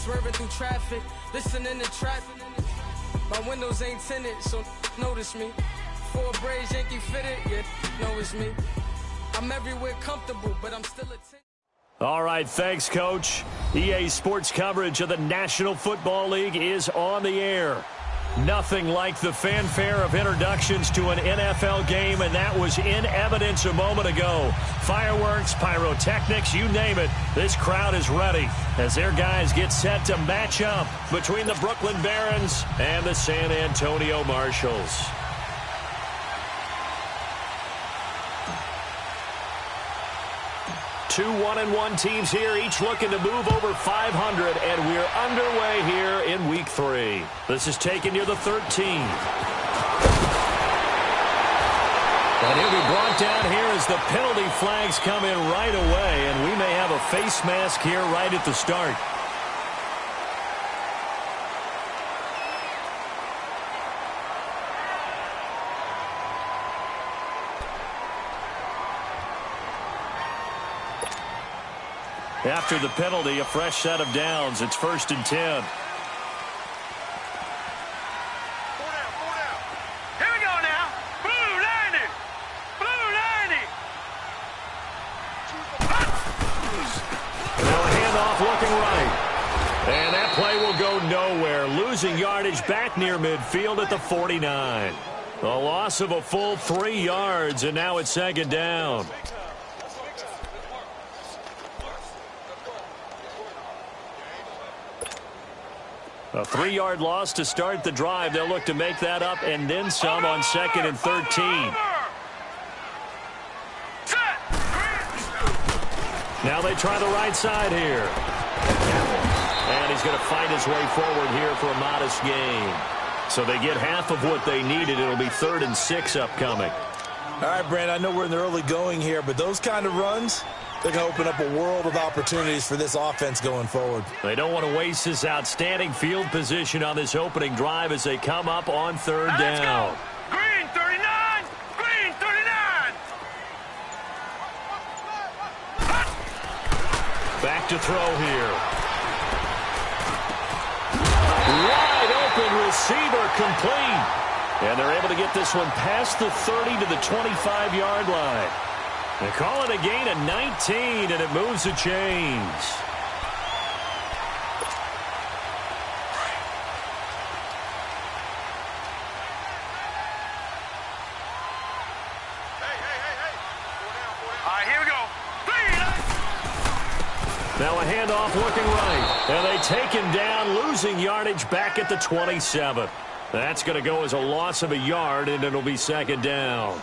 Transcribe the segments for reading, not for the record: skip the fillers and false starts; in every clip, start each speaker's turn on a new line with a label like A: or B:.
A: Swerving through traffic, listening to trap. My windows ain't tinted, so notice me. 4 braids, Yankee fitted, yeah, know it's me. I'm everywhere comfortable, but I'm still a 10.
B: All right, thanks, Coach. EA Sports coverage of the National Football League is on the air. Nothing like the fanfare of introductions to an NFL game, and that was in evidence a moment ago. Fireworks, pyrotechnics, you name it. This crowd is ready as their guys get set to match up between the Brooklyn Barons and the San Antonio Marshals. Two 1-1 teams here, each looking to move over 500, and we're underway here in Week 3. This is taken near the 13th. And he'll be brought down here as the penalty flags come in right away, and we may have a face mask here right at the start. After the penalty, a fresh set of downs. It's 1st and 10.
C: Here we go now. Blue 90. Blue 90.
B: Now a handoff looking right. And that play will go nowhere. Losing yardage back near midfield at the 49. A loss of a full 3 yards, and now it's 2nd down. A 3-yard loss to start the drive. They'll look to make that up and then some on 2nd and 13. Now they try the right side here. And he's going to fight his way forward here for a modest gain. So they get half of what they needed. It'll be 3rd and 6 upcoming.
D: All right, Brand, I know we're in the early going here, but those kind of runs, they're going to open up a world of opportunities for this offense going forward.
B: They don't want to waste this outstanding field position on this opening drive as they come up on 3rd down.
C: Let's go. Green 39. Green 39.
B: Back to throw here. Wide open receiver complete. And they're able to get this one past the 30 to the 25-yard line. They call it a gain of 19, and it moves the chains.
C: All right, here we go.
B: Now a handoff looking right. And they take him down, losing yardage back at the 27. That's going to go as a loss of a yard, and it'll be 2nd down.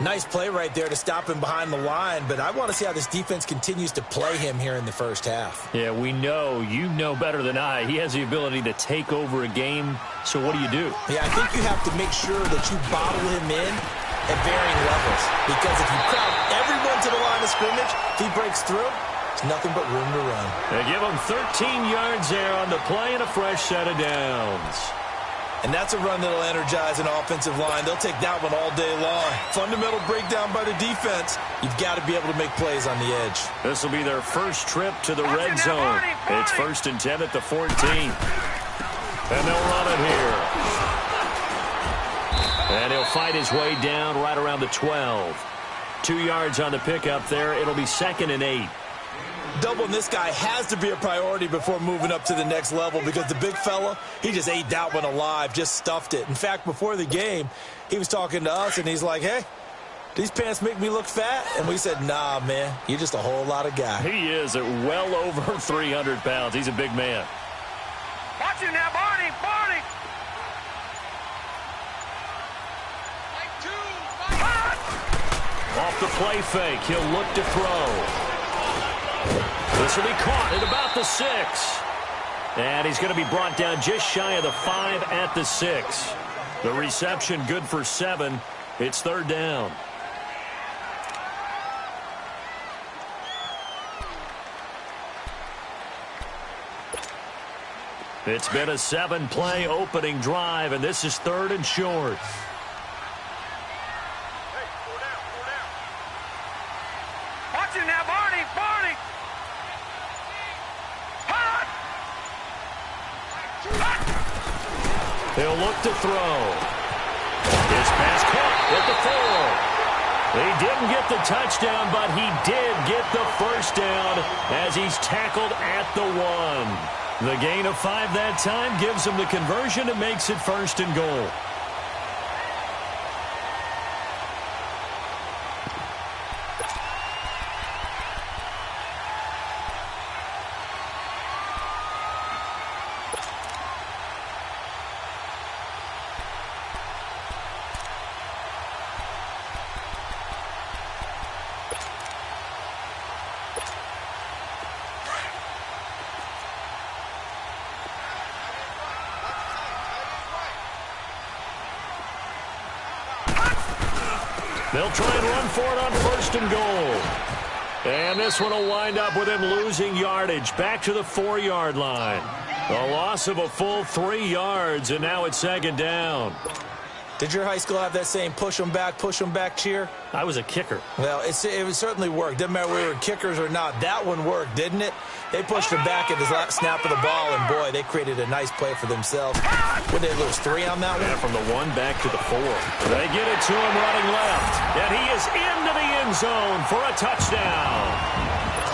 D: Nice play right there to stop him behind the line, but I want to see how this defense continues to play him here in the first half.
B: Yeah, we know. You know better than I. He has the ability to take over a game, so what do you do?
D: Yeah, I think you have to make sure that you bottle him in at varying levels, because if you crowd everyone to the line of scrimmage, if he breaks through, there's nothing but room to run.
B: They give him 13 yards there on the play and a fresh set of downs.
D: And that's a run that'll energize an offensive line. They'll take that one all day long. Fundamental breakdown by the defense. You've got to be able to make plays on the edge.
B: This will be their first trip to the red zone. It's 1st and 10 at the 14. And they'll run it here. And he'll fight his way down right around the 12. 2 yards on the pickup there. It'll be 2nd and 8.
D: Doubling this guy has to be a priority before moving up to the next level, because the big fella, he just ate that one alive, just stuffed it. In fact, before the game, he was talking to us, and he's like, hey, these pants make me look fat? And we said, nah, man, you're just a whole lot of guy.
B: He is at well over 300 pounds. He's a big man.
C: Watch him now, Barney. Barney.
B: Off the play fake, he'll look to throw. This will be caught at about the 6. And he's going to be brought down just shy of the 5 at the 6. The reception good for 7. It's 3rd down. It's been a 7-play opening drive, and this is 3rd and short.
C: Watch him now, Barney. Barney. Hot.
B: He'll look to throw. His pass caught at the 4. He didn't get the touchdown, but he did get the first down as he's tackled at the 1. The gain of 5 that time gives him the conversion and makes it 1st and goal. They'll try and run for it on 1st and goal. And this one will wind up with him losing yardage back to the 4-yard line. A loss of a full 3 yards, and now it's 2nd down.
D: Did your high school have that same push 'em back cheer?
B: I was a kicker.
D: Well, it certainly worked. Didn't matter whether we were kickers or not. That one worked, didn't it? They pushed him back at the snap of the ball, and boy, they created a nice play for themselves. Would they lose 3 on that one?
B: Yeah, from the 1 back to the 4. They get it to him running left, and he is into the end zone for a touchdown.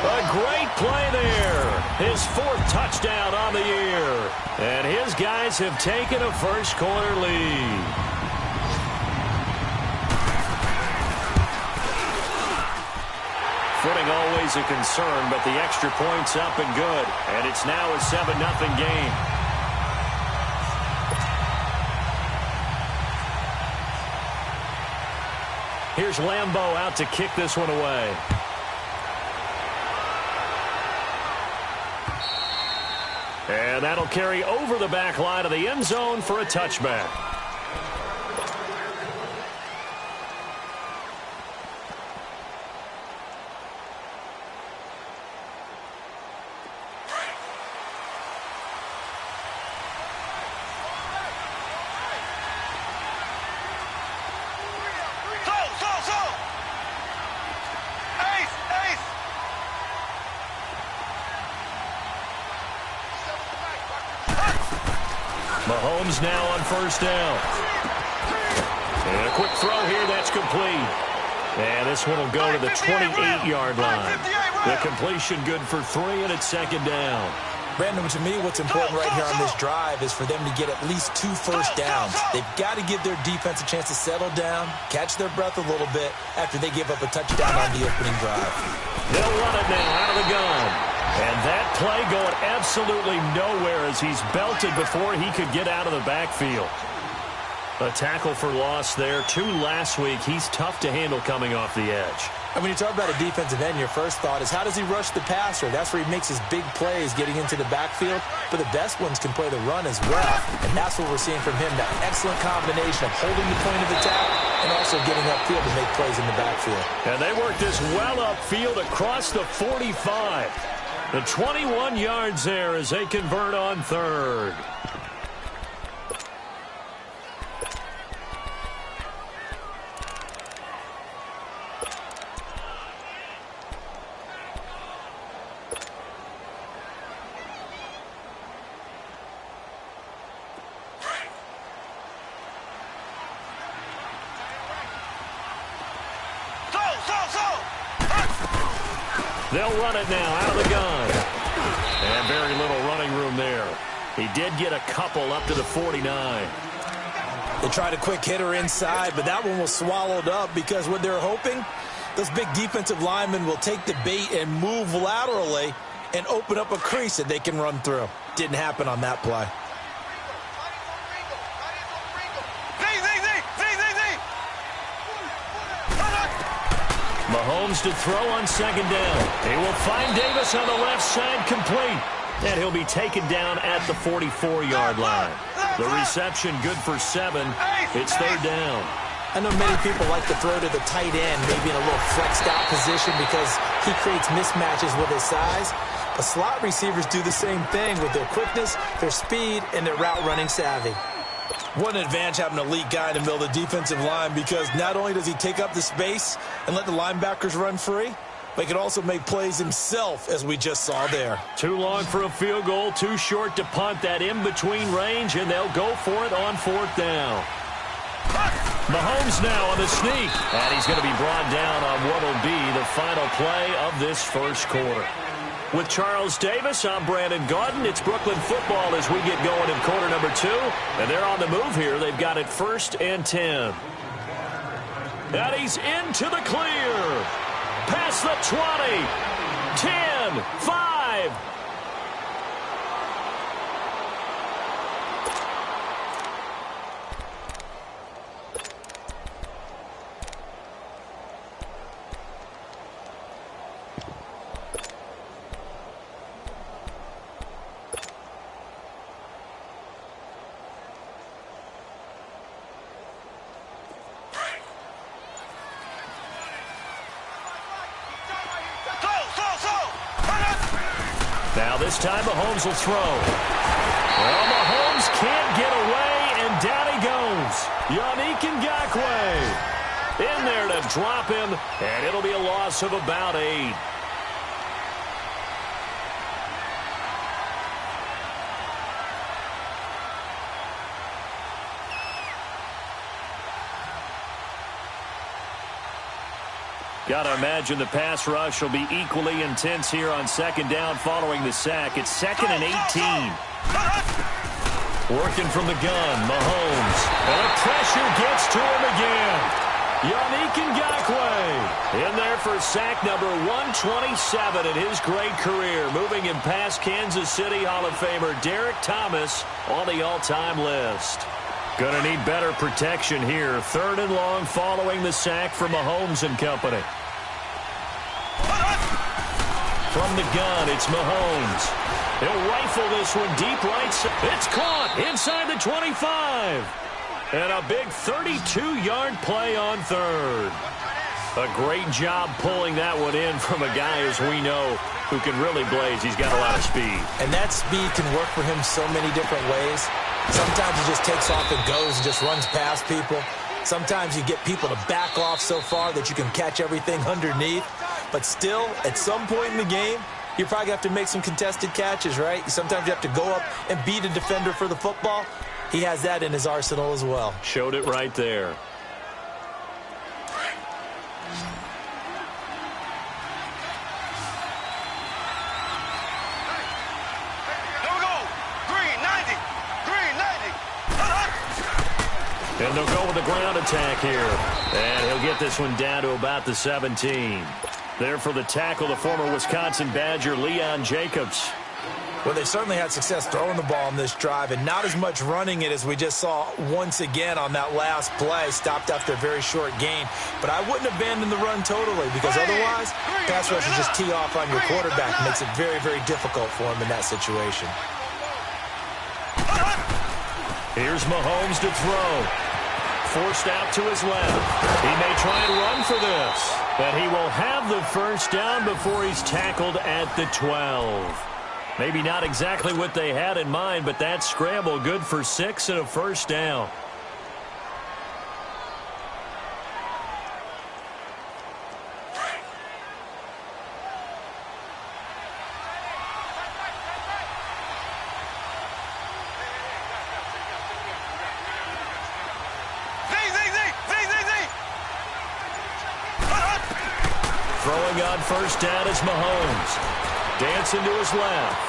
B: A great play there. His 4th touchdown on the year. And his guys have taken a first-quarter lead. Footing always a concern, but the extra point's up and good. And it's now a 7-0 game. Here's Lambeau out to kick this one away. And that'll carry over the back line of the end zone for a touchback. Mahomes now on 1st down. And a quick throw here, that's complete. And this one will go to the 28-yard line. The completion good for 3, and it's 2nd down.
D: Brandon, to me, what's important right here on this drive is for them to get at least 2 first downs. They've got to give their defense a chance to settle down, catch their breath a little bit after they give up a touchdown on the opening drive.
B: They'll run it now out of the gun. And that play going absolutely nowhere as he's belted before he could get out of the backfield. A tackle for loss there. 2 last week. He's tough to handle coming off the edge.
D: And when you talk about a defensive end, your first thought is how does he rush the passer? That's where he makes his big plays getting into the backfield. But the best ones can play the run as well. And that's what we're seeing from him, that excellent combination of holding the point of attack and also getting upfield to make plays in the backfield.
B: And they work this well upfield across the 45. The 21 yards there as they convert on 3rd. They'll run it now out of the gun. And very little running room there. He did get a couple up to the 49.
D: They tried a quick hitter inside, but that one was swallowed up because what they're hoping, those big defensive linemen will take the bait and move laterally and open up a crease that they can run through. Didn't happen on that play.
B: Mahomes to throw on 2nd down. He will find Davis on the left side complete. And he'll be taken down at the 44-yard line. The reception good for 7. It's 3rd down.
D: I know many people like to throw to the tight end, maybe in a little flexed out position because he creates mismatches with his size. But slot receivers do the same thing with their quickness, their speed, and their route running savvy. What an advantage having an elite guy in the middle of the defensive line because not only does he take up the space and let the linebackers run free, but he can also make plays himself, as we just saw there.
B: Too long for a field goal, too short to punt that in-between range, and they'll go for it on 4th down. Mahomes now on the sneak, and he's going to be brought down on what will be the final play of this first quarter. With Charles Davis, I'm Brandon Gaudin. It's Brooklyn football as we get going in quarter number 2. And they're on the move here. They've got it 1st and 10. And he's into the clear. Past the 20. 10, 5. Now this time Mahomes will throw. Well, Mahomes can't get away, and down he goes. Yannick Ngakoue in there to drop him, and it'll be a loss of about 8. Got to imagine the pass rush will be equally intense here on 2nd down following the sack. It's 2nd and 18. Working from the gun, Mahomes. And the pressure gets to him again. Yannick Ngakoue in there for sack number 127 in his great career. Moving him past Kansas City Hall of Famer Derek Thomas on the all-time list. Going to need better protection here. 3rd and long following the sack from Mahomes and company. From the gun, it's Mahomes. He'll rifle this one deep right side. It's caught inside the 25. And a big 32-yard play on 3rd. A great job pulling that one in from a guy, as we know, who can really blaze. He's got a lot of speed. And that speed can work for him so many different ways. Sometimes he just takes off and goes and just runs past people. Sometimes you get people to back off so far that you can catch everything underneath. But still, at some point in the game, you probably have to make some contested catches, right? Sometimes you have to go up and beat a defender for the football. He has that in his arsenal as well. Showed it right there. And they'll go with the ground attack here. And he'll get this one down to about the 17. There for the tackle, the former Wisconsin Badger, Leon Jacobs. Well, they certainly had success throwing the ball on this drive and not as much running it as we just saw once again on that last play. Stopped after a very short gain. But I wouldn't abandon the run totally because otherwise, pass rushers just tee off on your quarterback. It makes it very, very difficult for him in that situation. Here's Mahomes to throw. Forced out to his left. He may try and run for this. But he will have the first down before he's tackled at the 12. Maybe not exactly what they had in mind, but that scramble good for 6 and a first down. Throwing on first down is Mahomes. Dancing to his left.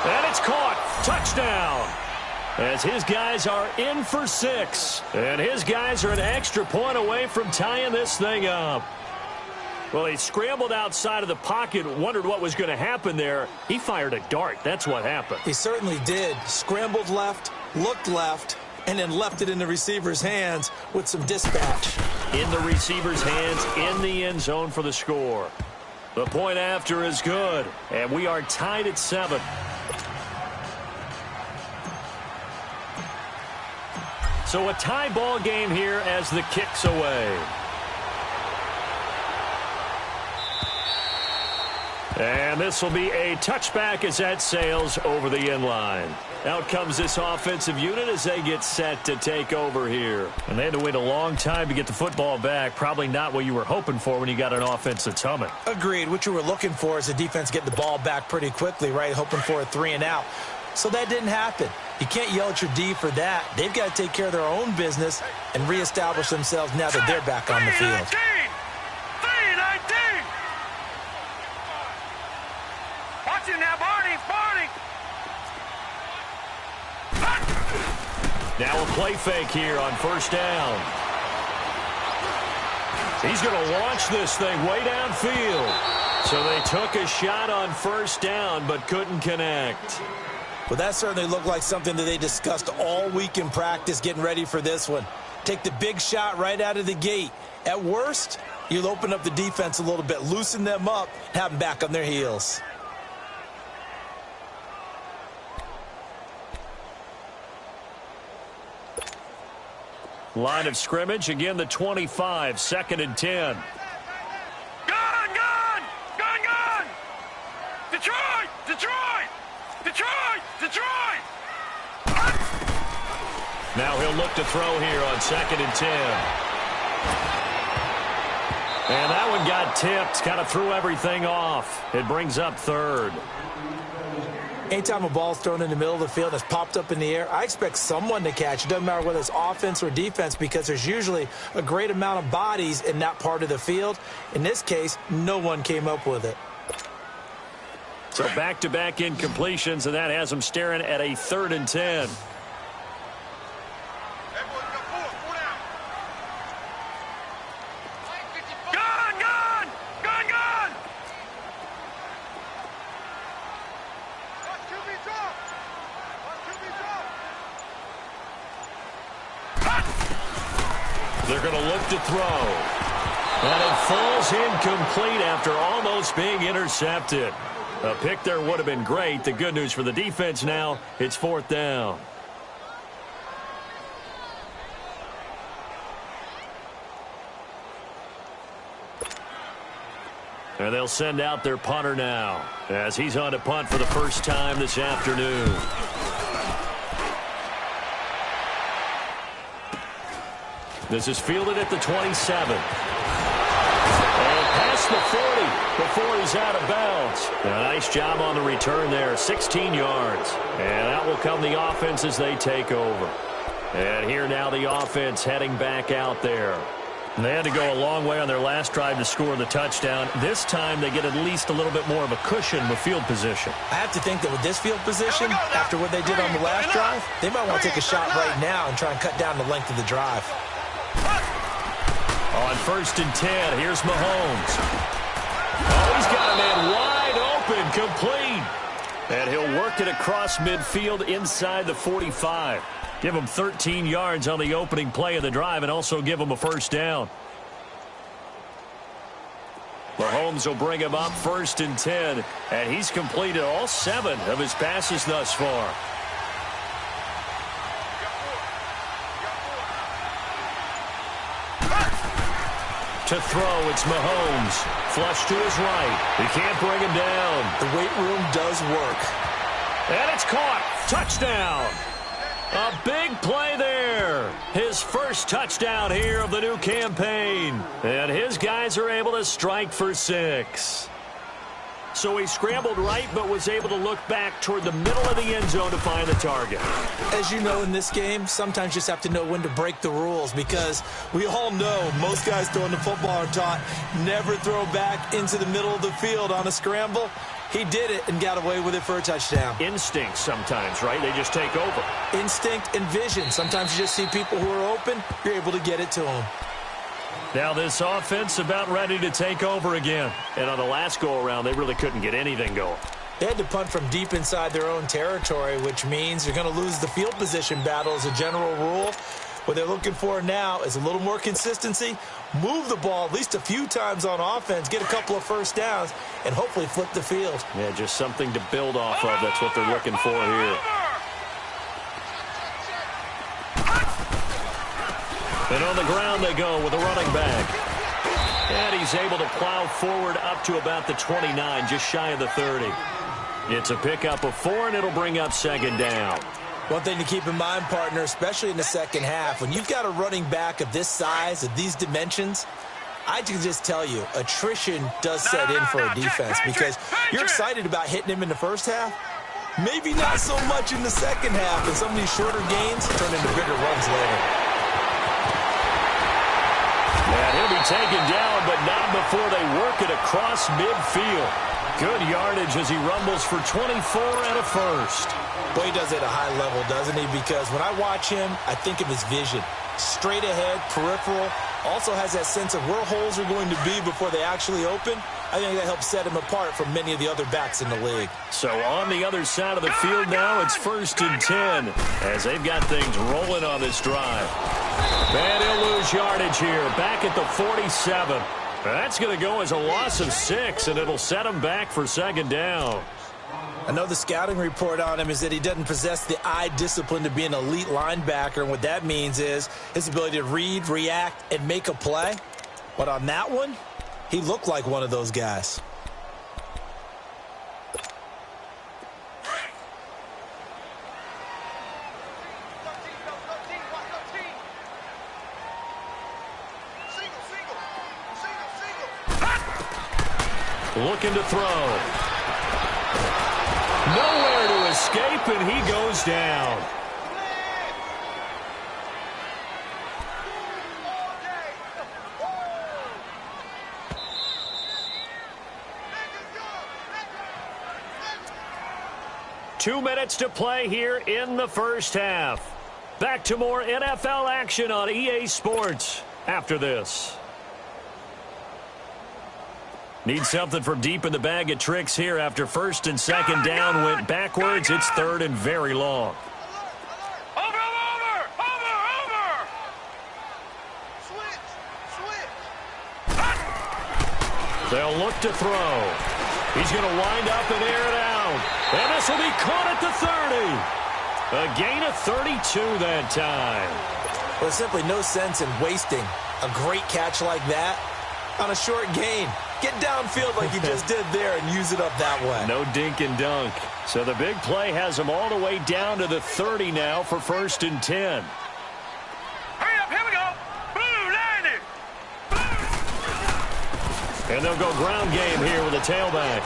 B: And it's caught. Touchdown. As his guys are in for 6. And his guys are an extra point away from tying this thing up. Well, he scrambled outside of the pocket, wondered what was going to happen there. He fired a dart. That's what happened. He certainly did. Scrambled left, looked left, and then left it in the receiver's hands with some dispatch. In the receiver's hands, in the end zone for the score. The point after is good, and we are tied at 7. So a tie ball game here as the kick's away. And this will be a touchback as that sails over the end line. Out comes this offensive unit as they get set to take over here. And they had to wait a long time to get the football back. Probably not what you were hoping for when you got an offense that's humming.
D: Agreed. What you were looking for is the defense getting the ball back pretty quickly, right? Hoping for a 3 and out. So that didn't happen. You can't yell at your D for that. They've got to take care of their own business and reestablish themselves now that they're back on the field.
C: 3-19. Watch it now, Barney.
B: Now a play fake here on first down. He's going to launch this thing way downfield. So they took a shot on first down but couldn't connect.
D: Well, that certainly looked like something that they discussed all week in practice getting ready for this one. Take the big shot right out of the gate. At worst, you'll open up the defense a little bit, loosen them up, and have them back on their heels.
B: Line of scrimmage, again the 25, 2nd and 10.
C: Gun! Detroit!
B: Now he'll look to throw here on 2nd and 10. And that one got tipped, kind of threw everything off. It brings up 3rd.
D: Anytime a ball's thrown in the middle of the field that's popped up in the air, I expect someone to catch. It doesn't matter whether it's offense or defense because there's usually a great amount of bodies in that part of the field. In this case, no one came up with it.
B: So back-to-back incompletions, and that has them staring at a 3rd and 10. They're going to look to throw. And it falls incomplete after almost being intercepted. A pick there would have been great. The good news for the defense now, it's 4th down. And they'll send out their punter now as he's on to punt for the first time this afternoon. This is fielded at the 27. And past the 40 before he's out of bounds. A nice job on the return there, 16 yards. And out will come the offense as they take over. And here now the offense heading back out there. And they had to go a long way on their last drive to score the touchdown. This time they get at least a little bit more of a cushion with field position.
D: I have to think that with this field position, after what they did on the last drive, they might want to take a shot right now and try and cut down the length of the drive.
B: On 1st and 10, here's Mahomes. Oh, he's got a man wide open, complete. And he'll work it across midfield inside the 45. Give him 13 yards on the opening play of the drive and also give him a first down. Mahomes will bring him up 1st and 10, and he's completed all 7 of his passes thus far. To throw, it's Mahomes. Flush to his right. He can't bring him down.
D: The weight room does work.
B: And it's caught. Touchdown. A big play there. His first touchdown here of the new campaign. And his guys are able to strike for 6. So he scrambled right but was able to look back toward the middle of the end zone to find the target.
D: As you know in this game, sometimes you just have to know when to break the rules because we all know most guys throwing the football are taught never throw back into the middle of the field on a scramble. He did it and got away with it for a touchdown.
B: Instinct sometimes, right? They just take over.
D: Instinct and vision. Sometimes you just see people who are open, you're able to get it to them.
B: Now this offense about ready to take over again. And on the last go-around, they really couldn't get anything going.
D: They had to punt from deep inside their own territory, which means you're going to lose the field position battle as a general rule. What they're looking for now is a little more consistency, move the ball at least a few times on offense, get a couple of first downs, and hopefully flip the field.
B: Yeah, just something to build off of. That's what they're looking for here. And on the ground they go with a running back. And he's able to plow forward up to about the 29, just shy of the 30. It's a pickup of 4, and it'll bring up second down.
D: One thing to keep in mind, partner, especially in the second half, when you've got a running back of this size, of these dimensions, I can just tell you, attrition does set in for a defense because you're excited about hitting him in the first half. Maybe not so much in the second half, and some of these shorter gains turn into bigger runs later.
B: And he'll be taken down, but not before they work it across midfield. Good yardage as he rumbles for 24 and a first.
D: Boy, he does it at a high level, doesn't he? Because when I watch him, I think of his vision. Straight ahead, peripheral, also has that sense of where holes are going to be before they actually open. I think that helps set him apart from many of the other backs in the league.
B: So on the other side of the field now, it's 1st and 10 as they've got things rolling on this drive. And he'll lose yardage here, back at the 47. That's going to go as a loss of 6, and it'll set him back for second down.
D: I know the scouting report on him is that he doesn't possess the eye discipline to be an elite linebacker, and what that means is his ability to read, react, and make a play. But on that one, he looked like one of those guys.
B: Looking to throw. Nowhere to escape, and he goes down. Two minutes to play here in the first half. Back to more NFL action on EA Sports after this. Need something from deep in the bag of tricks here after 1st and 2nd down went backwards. It's 3rd and very long.
C: Over! Switch!
B: They'll look to throw. He's going to wind up and air it out. And this will be caught at the 30. A gain of 32 that time.
D: Well, there's simply no sense in wasting a great catch like that on a short gain. Get downfield like you just did there and use it up that way.
B: No dink and dunk. So the big play has him all the way down to the 30 now for 1st and 10.
C: Hurry up, here we go. Blue, line it.
B: And they'll go ground game here with a tailback.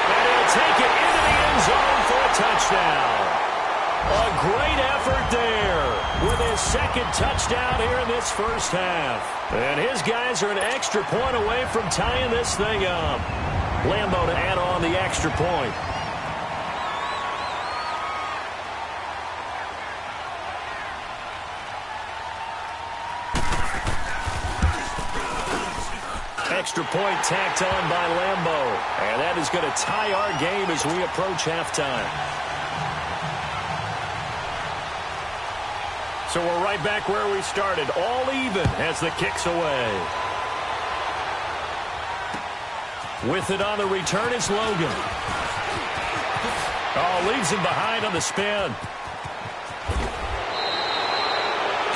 B: And he'll take it into the end zone for a touchdown. A great effort there with his 2nd touchdown here in this first half. And his guys are an extra point away from tying this thing up. Lambeau to add on the extra point. Extra point tacked on by Lambeau. And that is going to tie our game as we approach halftime. So we're right back where we started, all even as the kick's away. With it on the return is Logan. Oh, leaves him behind on the spin.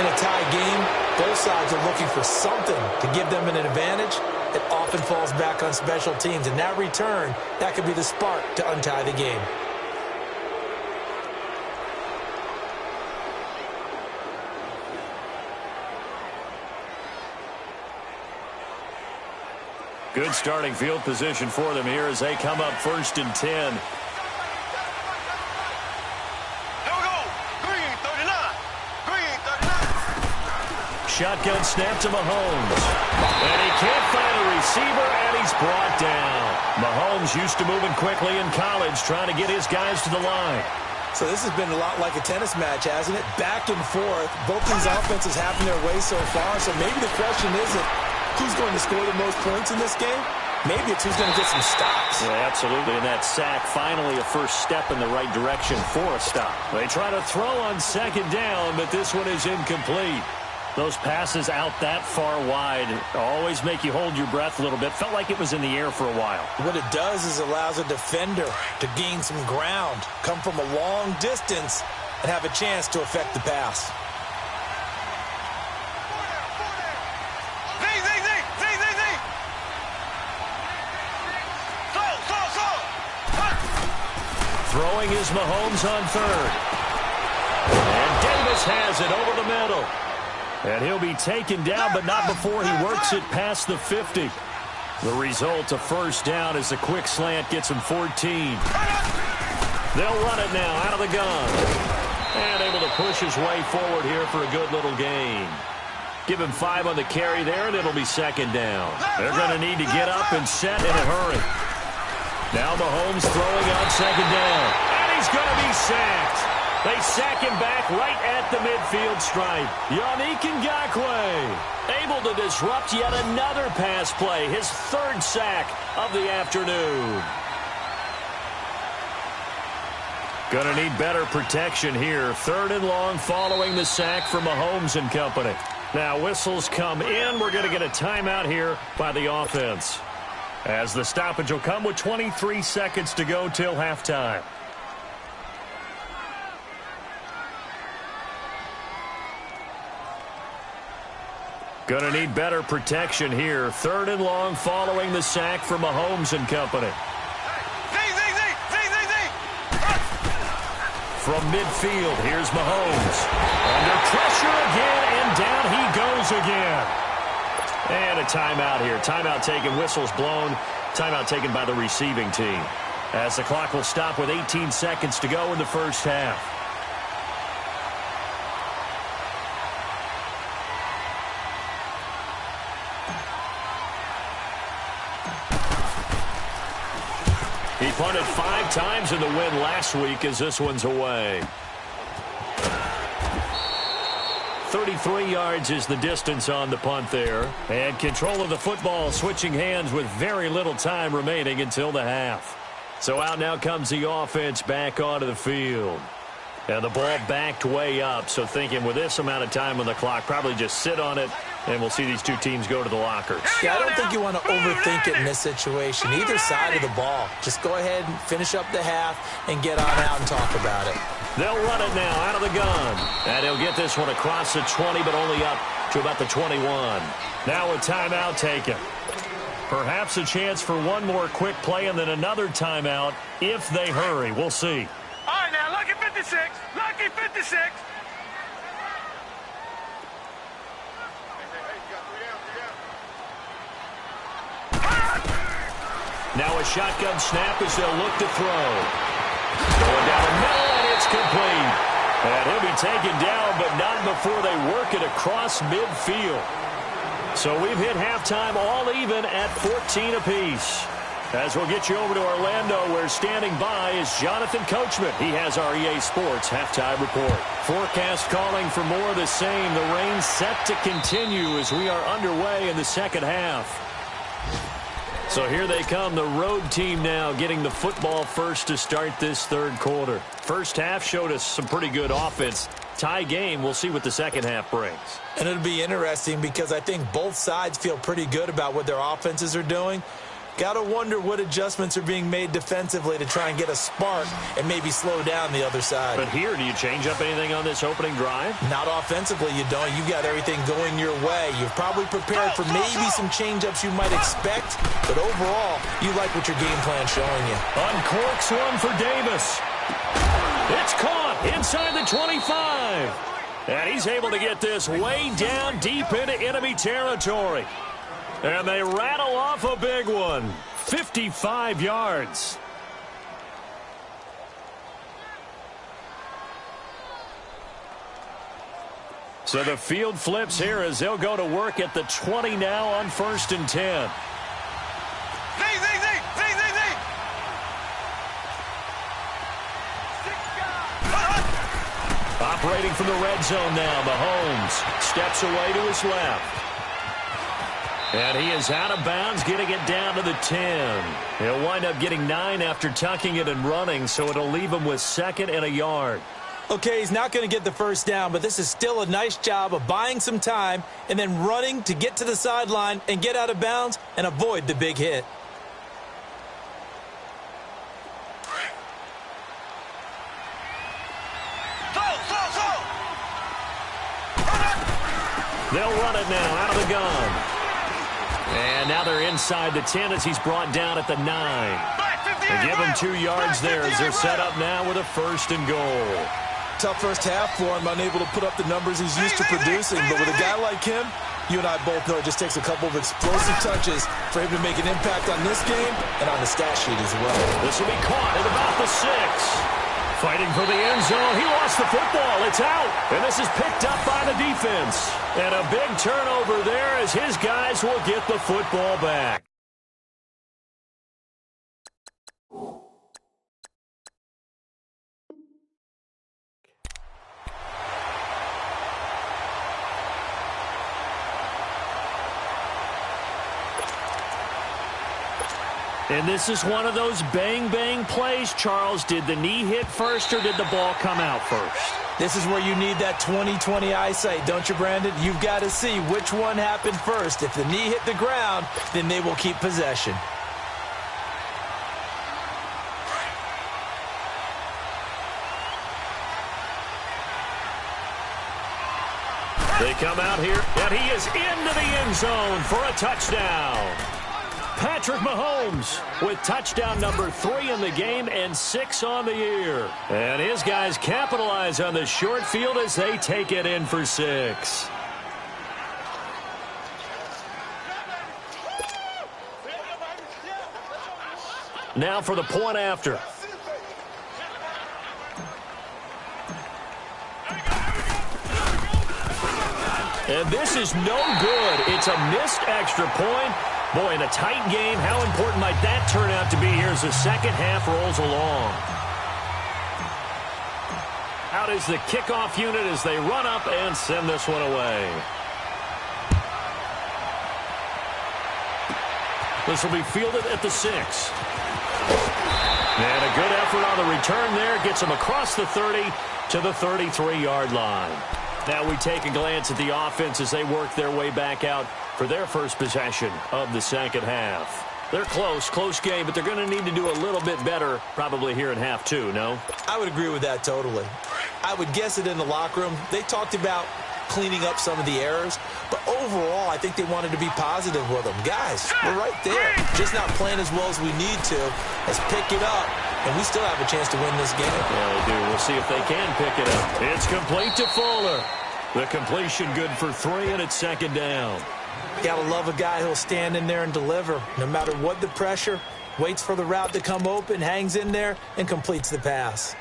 D: In a tie game, both sides are looking for something to give them an advantage. It often falls back on special teams, and that return, that could be the spark to untie the game.
B: Good starting field position for them here as they come up 1st and 10.
C: Here we go. Green 39.
B: Shotgun snap to Mahomes. And he can't find a receiver, and he's brought down. Mahomes used to moving quickly in college, trying to get his guys to the line.
D: So this has been a lot like a tennis match, hasn't it? Back and forth. Both these offenses having their way so far. So maybe the question isn't who's going to score the most points in this game. Maybe it's who's going to get some stops.
B: Yeah, absolutely. And that sack, finally a first step in the right direction for a stop. They try to throw on 2nd down, but this one is incomplete. Those passes out that far wide always make you hold your breath a little bit. Felt like it was in the air for a while.
D: What it does is allows a defender to gain some ground, come from a long distance, and have a chance to affect the pass.
B: Throwing is Mahomes on third. And Davis has it over the middle. And he'll be taken down, but not before he works it past the 50. The result, a first down, as a quick slant gets him 14. They'll run it now out of the gun. And able to push his way forward here for a good little gain. Give him 5 on the carry there, and it'll be second down. They're going to need to get up and set in a hurry. Now Mahomes throwing on second down. And he's going to be sacked. They sack him back right at the midfield stripe. Yannick Ngakoue able to disrupt yet another pass play. His third sack of the afternoon. Going to need better protection here. Third and long following the sack from Mahomes and company. Now whistles come in. We're going to get a timeout here by the offense, as the stoppage will come with 23 seconds to go till halftime. Going to need better protection here. Third and long following the sack from Mahomes and company. From midfield, here's Mahomes. Under pressure again, and down he goes again. And a timeout here. Timeout taken, whistles blown. Timeout taken by the receiving team, as the clock will stop with 18 seconds to go in the first half. He punted 5 times in the win last week, as this one's away. 33 yards is the distance on the punt there. And control of the football switching hands with very little time remaining until the half. So out now comes the offense back onto the field. And the ball backed way up. So thinking with this amount of time on the clock, probably just sit on it, and we'll see these two teams go to the lockers.
D: Yeah, I don't think you want to overthink it in this situation. Either side of the ball. Just go ahead and finish up the half and get on out and talk about it.
B: They'll run it now out of the gun. And he'll get this one across the 20, but only up to about the 21. Now a timeout taken. Perhaps a chance for one more quick play and then another timeout if they hurry. We'll see.
C: All right, now, lucky 56. Lucky 56.
B: Now a shotgun snap as they'll look to throw. Going down the middle, and it's complete. And he'll be taken down, but not before they work it across midfield. So we've hit halftime all even at 14 apiece. As we'll get you over to Orlando, where standing by is Jonathan Coachman. He has our EA Sports halftime report. Forecast calling for more of the same. The rain set to continue as we are underway in the second half. So here they come, the road team now getting the football first to start this third quarter. First half showed us some pretty good offense. Tie game, we'll see what the second half brings.
D: And it'll be interesting because I think both sides feel pretty good about what their offenses are doing. Got to wonder what adjustments are being made defensively to try and get a spark and maybe slow down the other side.
B: But here, do you change up anything on this opening drive?
D: Not offensively, you don't. You got everything going your way. You've probably prepared for maybe some change-ups you might expect, but overall, you like what your game plan's showing you.
B: Uncorks one for Davis. It's caught inside the 25. And he's able to get this way down deep into enemy territory. And they rattle off a big one. 55 yards. So the field flips here as they'll go to work at the 20 now on 1st and 10. Operating from the red zone now, Mahomes steps away to his left. And he is out of bounds, getting it down to the 10. He'll wind up getting 9 after tucking it and running, so it'll leave him with 2nd and a yard.
D: Okay, he's not going to get the first down, but this is still a nice job of buying some time and then running to get to the sideline and get out of bounds and avoid the big hit.
B: They'll run it now out of the gun. And now they're inside the 10 as he's brought down at the 9. They give him 2 yards there as they're set up now with a 1st and goal.
D: Tough first half for him, unable to put up the numbers he's used to producing. But with a guy like him, you and I both know it just takes a couple of explosive touches for him to make an impact on this game and on the stat sheet as well.
B: This will be caught at about the 6. Fighting for the end zone. He lost the football. It's out. And this is picked up by the defense. And a big turnover there as his guys will get the football back. And this is one of those bang-bang plays, Charles. Did the knee hit first or did the ball come out first?
D: This is where you need that 20/20 eyesight, don't you, Brandon? You've got to see which one happened first. If the knee hit the ground, then they will keep possession.
B: They come out here, and he is into the end zone for a touchdown. Patrick Mahomes with touchdown number 3 in the game and 6 on the year. And his guys capitalize on the short field as they take it in for 6. Now for the point after. And this is no good. It's a missed extra point. Boy, in a tight game, how important might that turn out to be here as the second half rolls along? Out is the kickoff unit as they run up and send this one away. This will be fielded at the 6. And a good effort on the return there. Gets him across the 30 to the 33-yard line. Now we take a glance at the offense as they work their way back out for their first possession of the second half. They're close game, but they're going to need to do a little bit better probably here in half 2, no?
D: I would agree with that totally. I would guess it in the locker room. They talked about cleaning up some of the errors, but overall I think they wanted to be positive with them. Guys, we're right there. Just not playing as well as we need to. Let's pick it up, and we still have a chance to win this game.
B: Yeah, they do. We'll see if they can pick it up. It's complete to Fuller. The completion good for 3, and it's second down.
D: Gotta love a guy who'll stand in there and deliver. No matter what the pressure, waits for the route to come open, hangs in there, and completes the pass.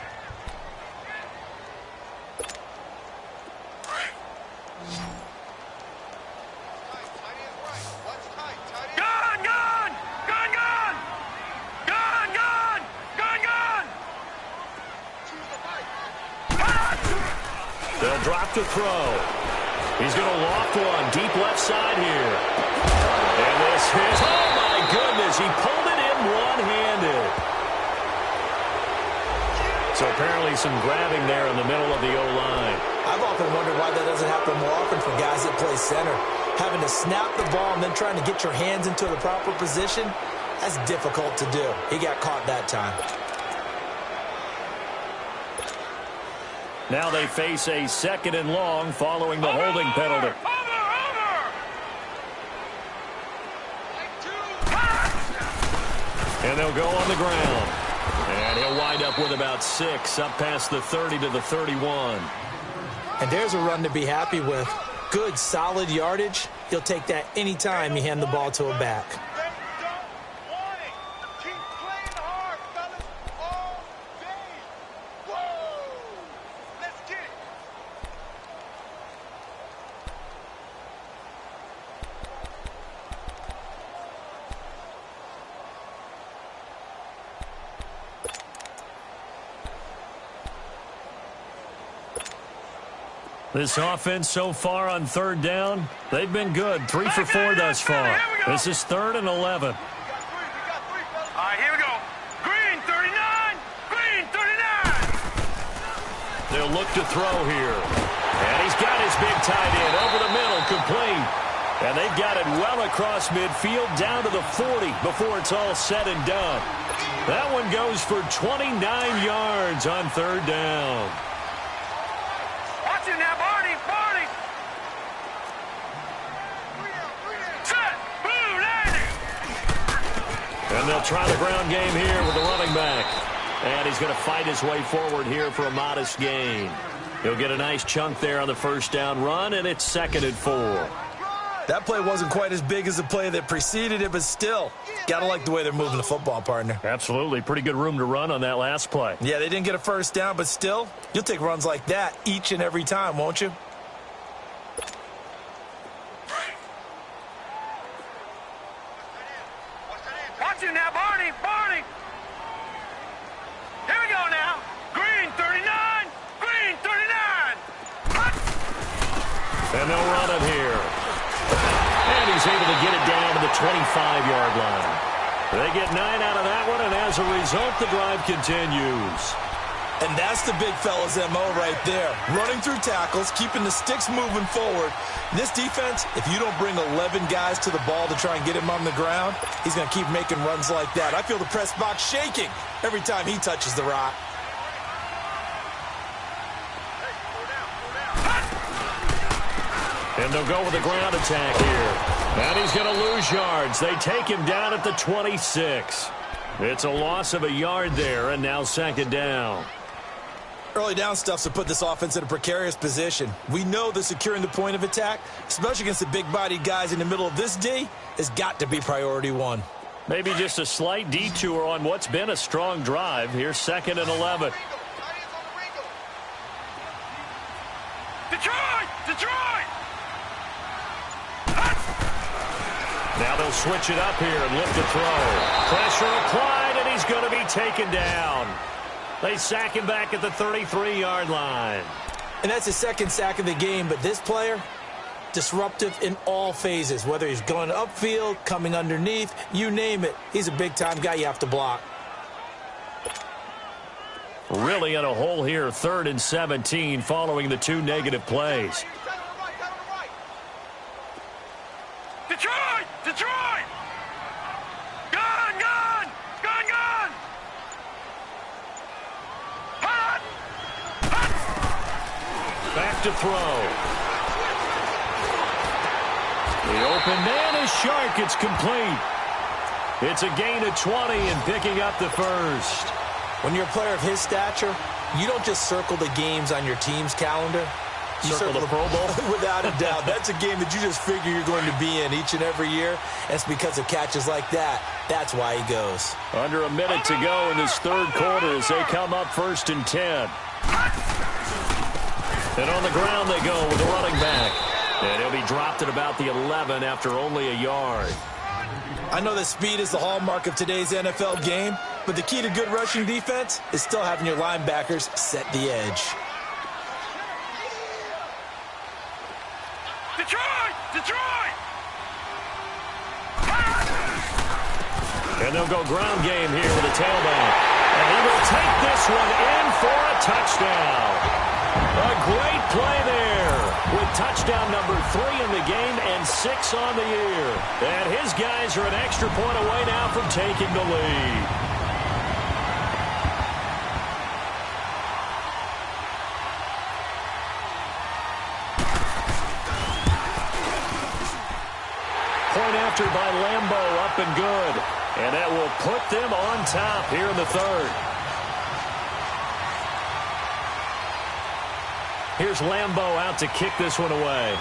B: They'll drop to throw. He's going to loft one deep left side here. And this is, oh my goodness, he pulled it in one-handed. So apparently some grabbing there in the middle of the O-line.
D: I've often wondered why that doesn't happen more often for guys that play center. Having to snap the ball and then trying to get your hands into the proper position, that's difficult to do. He got caught that time.
B: Now they face a 2nd and long following the holding penalty. And they'll go on the ground. And he'll wind up with about 6 up past the 30 to the 31.
D: And there's a run to be happy with. Good, solid yardage. He'll take that anytime you hand the ball to a back.
B: This offense so far on 3rd down, they've been good. 3 for 4 thus far. This is 3rd and 11.
C: All right, here we go. Green 39. Green 39.
B: They'll look to throw here. And he's got his big tight end over the middle, complete. And they've got it well across midfield down to the 40 before it's all said and done. That one goes for 29 yards on 3rd down.
C: Watch it now, Barney. Barney. Set. Boom. Landing.
B: And they'll They'll try the ground game here with the running back. And he's going to fight his way forward here for a modest gain. He'll get a nice chunk there on the first down run, and it's 2nd and 4.
D: That play wasn't quite as big as the play that preceded it, but still, got to like the way they're moving the football, partner.
B: Absolutely. Pretty good room to run on that last play.
D: Yeah, they didn't get a first down, but still, you'll take runs like that each and every time, won't you?
C: Watch it now, Barney. Barney. Here we go now. Green 39. Green 39.
B: And they'll run it here. And he's able to get it down to the 25-yard line. They get 9 out of that one, and as a result, the drive continues.
D: And that's the big fella's MO right there. Running through tackles, keeping the sticks moving forward. This defense, if you don't bring 11 guys to the ball to try and get him on the ground, he's going to keep making runs like that. I feel the press box shaking every time he touches the rock.
B: And they'll go with a ground attack here. And he's going to lose yards. They take him down at the 26. It's a loss of a yard there, and now 2nd down.
D: Early down stuff's to put this offense in a precarious position. We know that securing the point of attack, especially against the big-bodied guys in the middle of this D, has got to be priority 1.
B: Maybe just a slight detour on what's been a strong drive. Here's 2nd and 11.
C: Detroit! Detroit!
B: Now they'll switch it up here and look to throw. Pressure applied, and he's going to be taken down. They sack him back at the 33-yard line.
D: And that's his 2nd sack of the game, but this player, disruptive in all phases, whether he's going upfield, coming underneath, you name it. He's a big-time guy you have to block.
B: Really in a hole here, 3rd and 17 following the 2 negative plays.
C: Detroit! Detroit! Gun! Gun! Gun! Gun! Hot! Hot!
B: Back to throw. The open man is Shark. It's complete. It's a gain of 20 and picking up the first.
D: When you're a player of his stature, you don't just circle the games on your team's calendar. You
B: circle the Pro Bowl?
D: Without a doubt. That's a game that you just figure you're going to be in each and every year. And it's because of catches like that. That's why he goes.
B: Under a minute to go in this 3rd quarter as they come up 1st and 10. And on the ground they go with the running back. And he'll be dropped at about the 11 after only a yard.
D: I know that speed is the hallmark of today's NFL game, but the key to good rushing defense is still having your linebackers set the edge.
C: Detroit! Detroit!
B: And they'll go ground game here with a tailback. And he will take this one in for a touchdown. A great play there with touchdown number 3 in the game and 6 on the year. And his guys are an extra point away now from taking the lead. Point after by Lambeau, up and good. And that will put them on top here in the 3rd. Here's Lambeau out to kick this one away.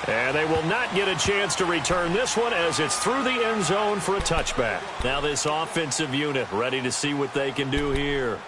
B: And they will not get a chance to return this one as it's through the end zone for a touchback. Now this offensive unit ready to see what they can do here.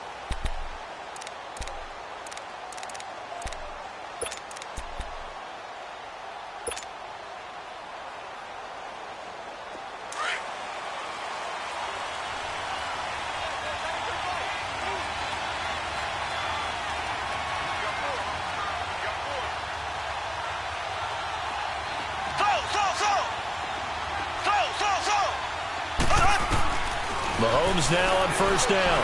B: Mahomes now on 1st down.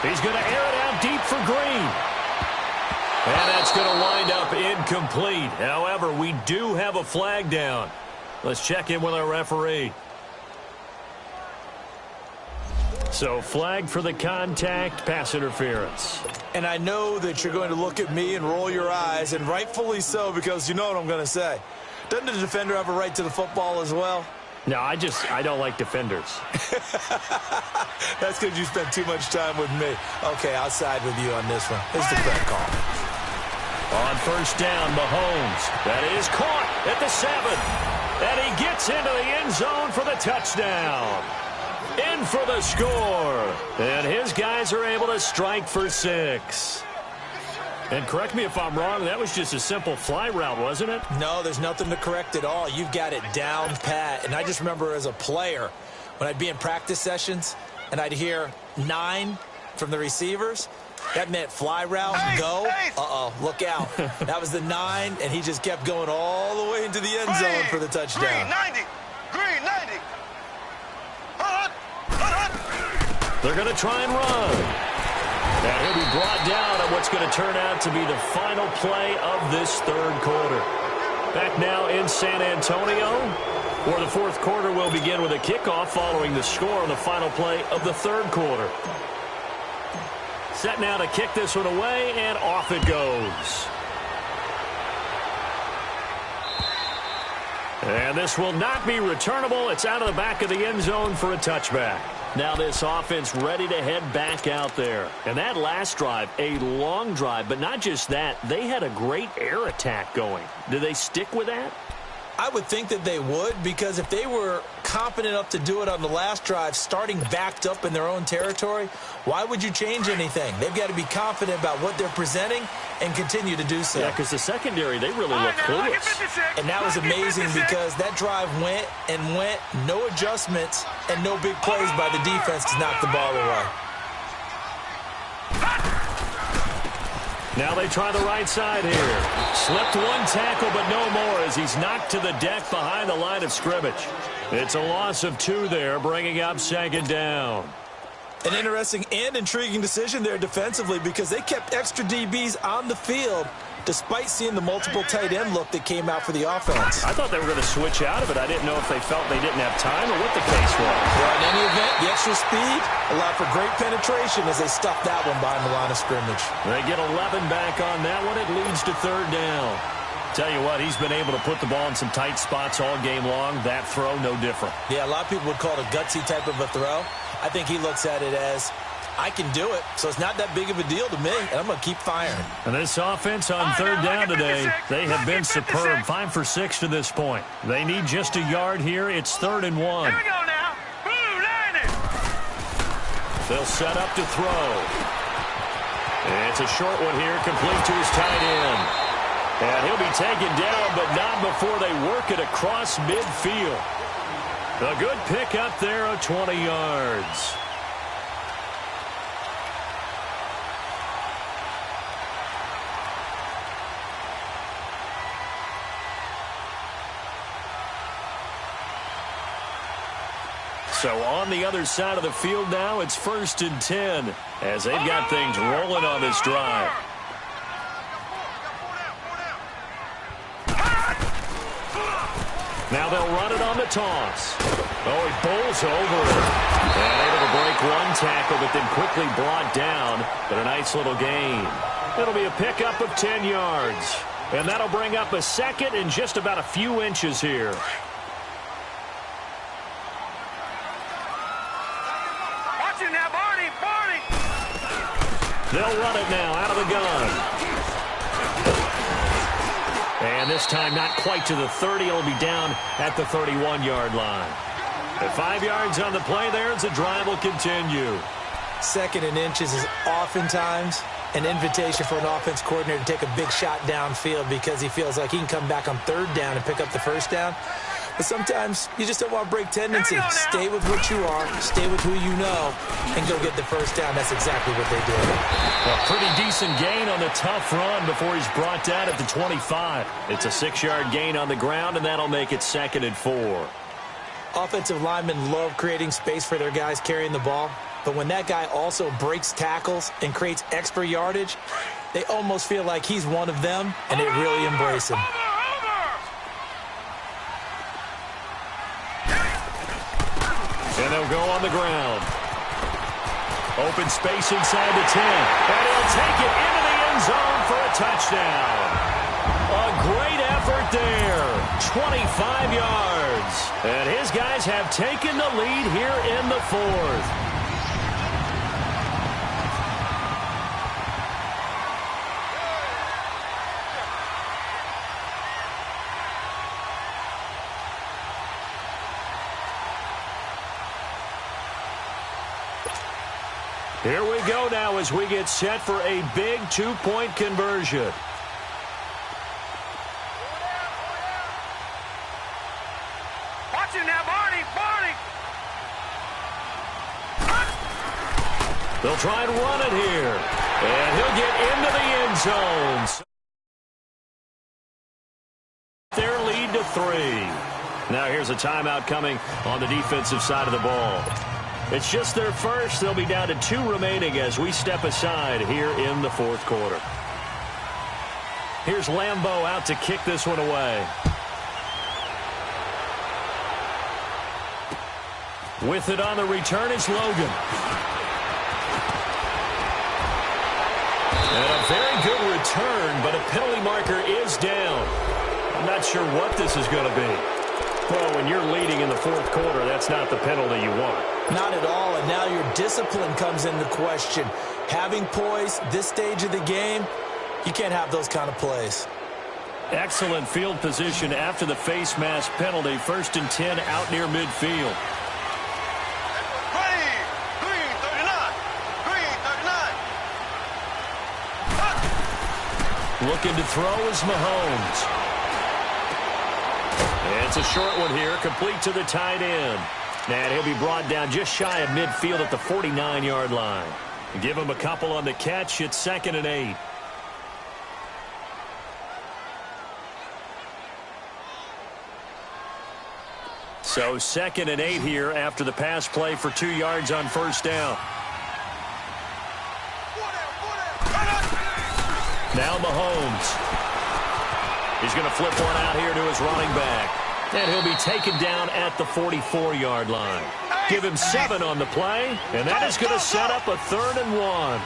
B: He's going to air it out deep for Green. And that's going to wind up incomplete. However, we do have a flag down. Let's check in with our referee. So flag for the contact, pass interference.
D: And I know that you're going to look at me and roll your eyes, and rightfully so, because you know what I'm going to say. Doesn't the defender have a right to the football as well?
B: No, I don't like defenders.
D: That's because you spent too much time with me. Okay, I'll side with you on this one. It's the correct call.
B: On first down, Mahomes. That is caught at the 7. And he gets into the end zone for the touchdown. In for the score. And his guys are able to strike for 6. And correct me if I'm wrong, that was just a simple fly route, wasn't it?
D: No, there's nothing to correct at all. You've got it down pat. And I just remember as a player, when I'd be in practice sessions and I'd hear 9 from the receivers, that meant fly route, go. Uh-oh, look out. That was the 9, and he just kept going all the way into the end zone for the touchdown.
C: Green 90. Green 90.
B: They're going to try and run. And he'll be brought down on what's going to turn out to be the final play of this third quarter. Back now in San Antonio, where the fourth quarter will begin with a kickoff following the score on the final play of the third quarter. Set now to kick this one away, and off it goes. And this will not be returnable. It's out of the back of the end zone for a touchback. Now this offense ready to head back out there. And that last drive, a long drive, but not just that. They had a great air attack going. Do they stick with that?
D: I would think that they would, because if they were confident enough to do it on the last drive, starting backed up in their own territory, why would you change anything? They've got to be confident about what they're presenting and continue to do so.
B: Yeah, because the secondary, they really look clueless.
D: And that was amazing because that drive went and went, no adjustments and no big plays by the defense to knock the ball away.
B: Now they try the right side here. Slipped one tackle, but no more as he's knocked to the deck behind the line of scrimmage. It's a loss of 2 there, bringing up second down.
D: An interesting and intriguing decision there defensively because they kept extra DBs on the field despite seeing the multiple tight end look that came out for the offense.
B: I thought they were going to switch out of it. I didn't know if they felt they didn't have time or what the case was.
D: Well, in any event, the extra speed allowed for great penetration as they stuffed that one behind the line of scrimmage.
B: They get 11 back on that one. It leads to third down. Tell you what, he's been able to put the ball in some tight spots all game long. That throw, no different.
D: Yeah, a lot of people would call it a gutsy type of a throw. I think he looks at it as, I can do it, so it's not that big of a deal to me, and I'm going to keep firing.
B: And this offense on third down today, they have been superb. 5 for 6 to this point. They need just a yard here. It's 3rd and 1.
C: Here we go now. Blue 90.
B: They'll set up to throw. It's a short one here, complete to his tight end. And he'll be taken down, but not before they work it across midfield. A good pick up there of 20 yards. So on the other side of the field now, it's 1st and 10 as they've got things rolling on this drive. Now they'll run it on the toss. Oh, he bowls over it. And able to break one tackle, but then quickly brought down. But a nice little gain. It'll be a pickup of 10 yards. And that'll bring up a 2nd and just about a few inches here.
C: Watch it now, Barney.
B: They'll run it now out of the gun. And this time not quite to the 30. It'll be down at the 31-yard line. At 5 yards on the play there, as the drive will continue.
D: 2nd and inches is oftentimes an invitation for an offense coordinator to take a big shot downfield because he feels like he can come back on 3rd down and pick up the 1st down. But sometimes you just don't want to break tendency. Stay with what you are, stay with who you know, and go get the 1st down. That's exactly what they did.
B: A pretty decent gain on the tough run before he's brought down at the 25. It's a 6-yard gain on the ground, and that'll make it 2nd and 4.
D: Offensive linemen love creating space for their guys carrying the ball. But when that guy also breaks tackles and creates extra yardage, they almost feel like he's one of them, and they really embrace him.
B: And they'll go on the ground. Open space inside the 10. And he'll take it into the end zone for a touchdown. A great effort effort there. 25 yards. And his guys have taken the lead here in the fourth. Here we go now as we get set for a big two-point conversion.
C: Watch him now, Barney! Barney!
B: They'll try and run it here. And he'll get into the end zone. Their lead to 3. Now here's a timeout coming on the defensive side of the ball. It's just their first. They'll be down to 2 remaining as we step aside here in the fourth quarter. Here's Lambeau out to kick this one away. With it on the return is Logan. And a very good return, but a penalty marker is down. I'm not sure what this is going to be. Well, when you're leading in the fourth quarter, that's not the penalty you want.
D: Not at all, and now your discipline comes into question. Having poise this stage of the game, you can't have those kind of plays.
B: Excellent field position after the face mask penalty. 1st and 10 out near midfield.
C: Green, 39. Green, 39.
B: Looking to throw is Mahomes. It's a short one here, complete to the tight end. And he'll be brought down just shy of midfield at the 49-yard line. Give him a couple on the catch. It's 2nd and 8. So 2nd and 8 here after the pass play for 2 yards on first down. Now Mahomes. He's going to flip one out here to his running back. And he'll be taken down at the 44-yard line. Give him 7 on the play, and that is going to set up a 3rd and 1.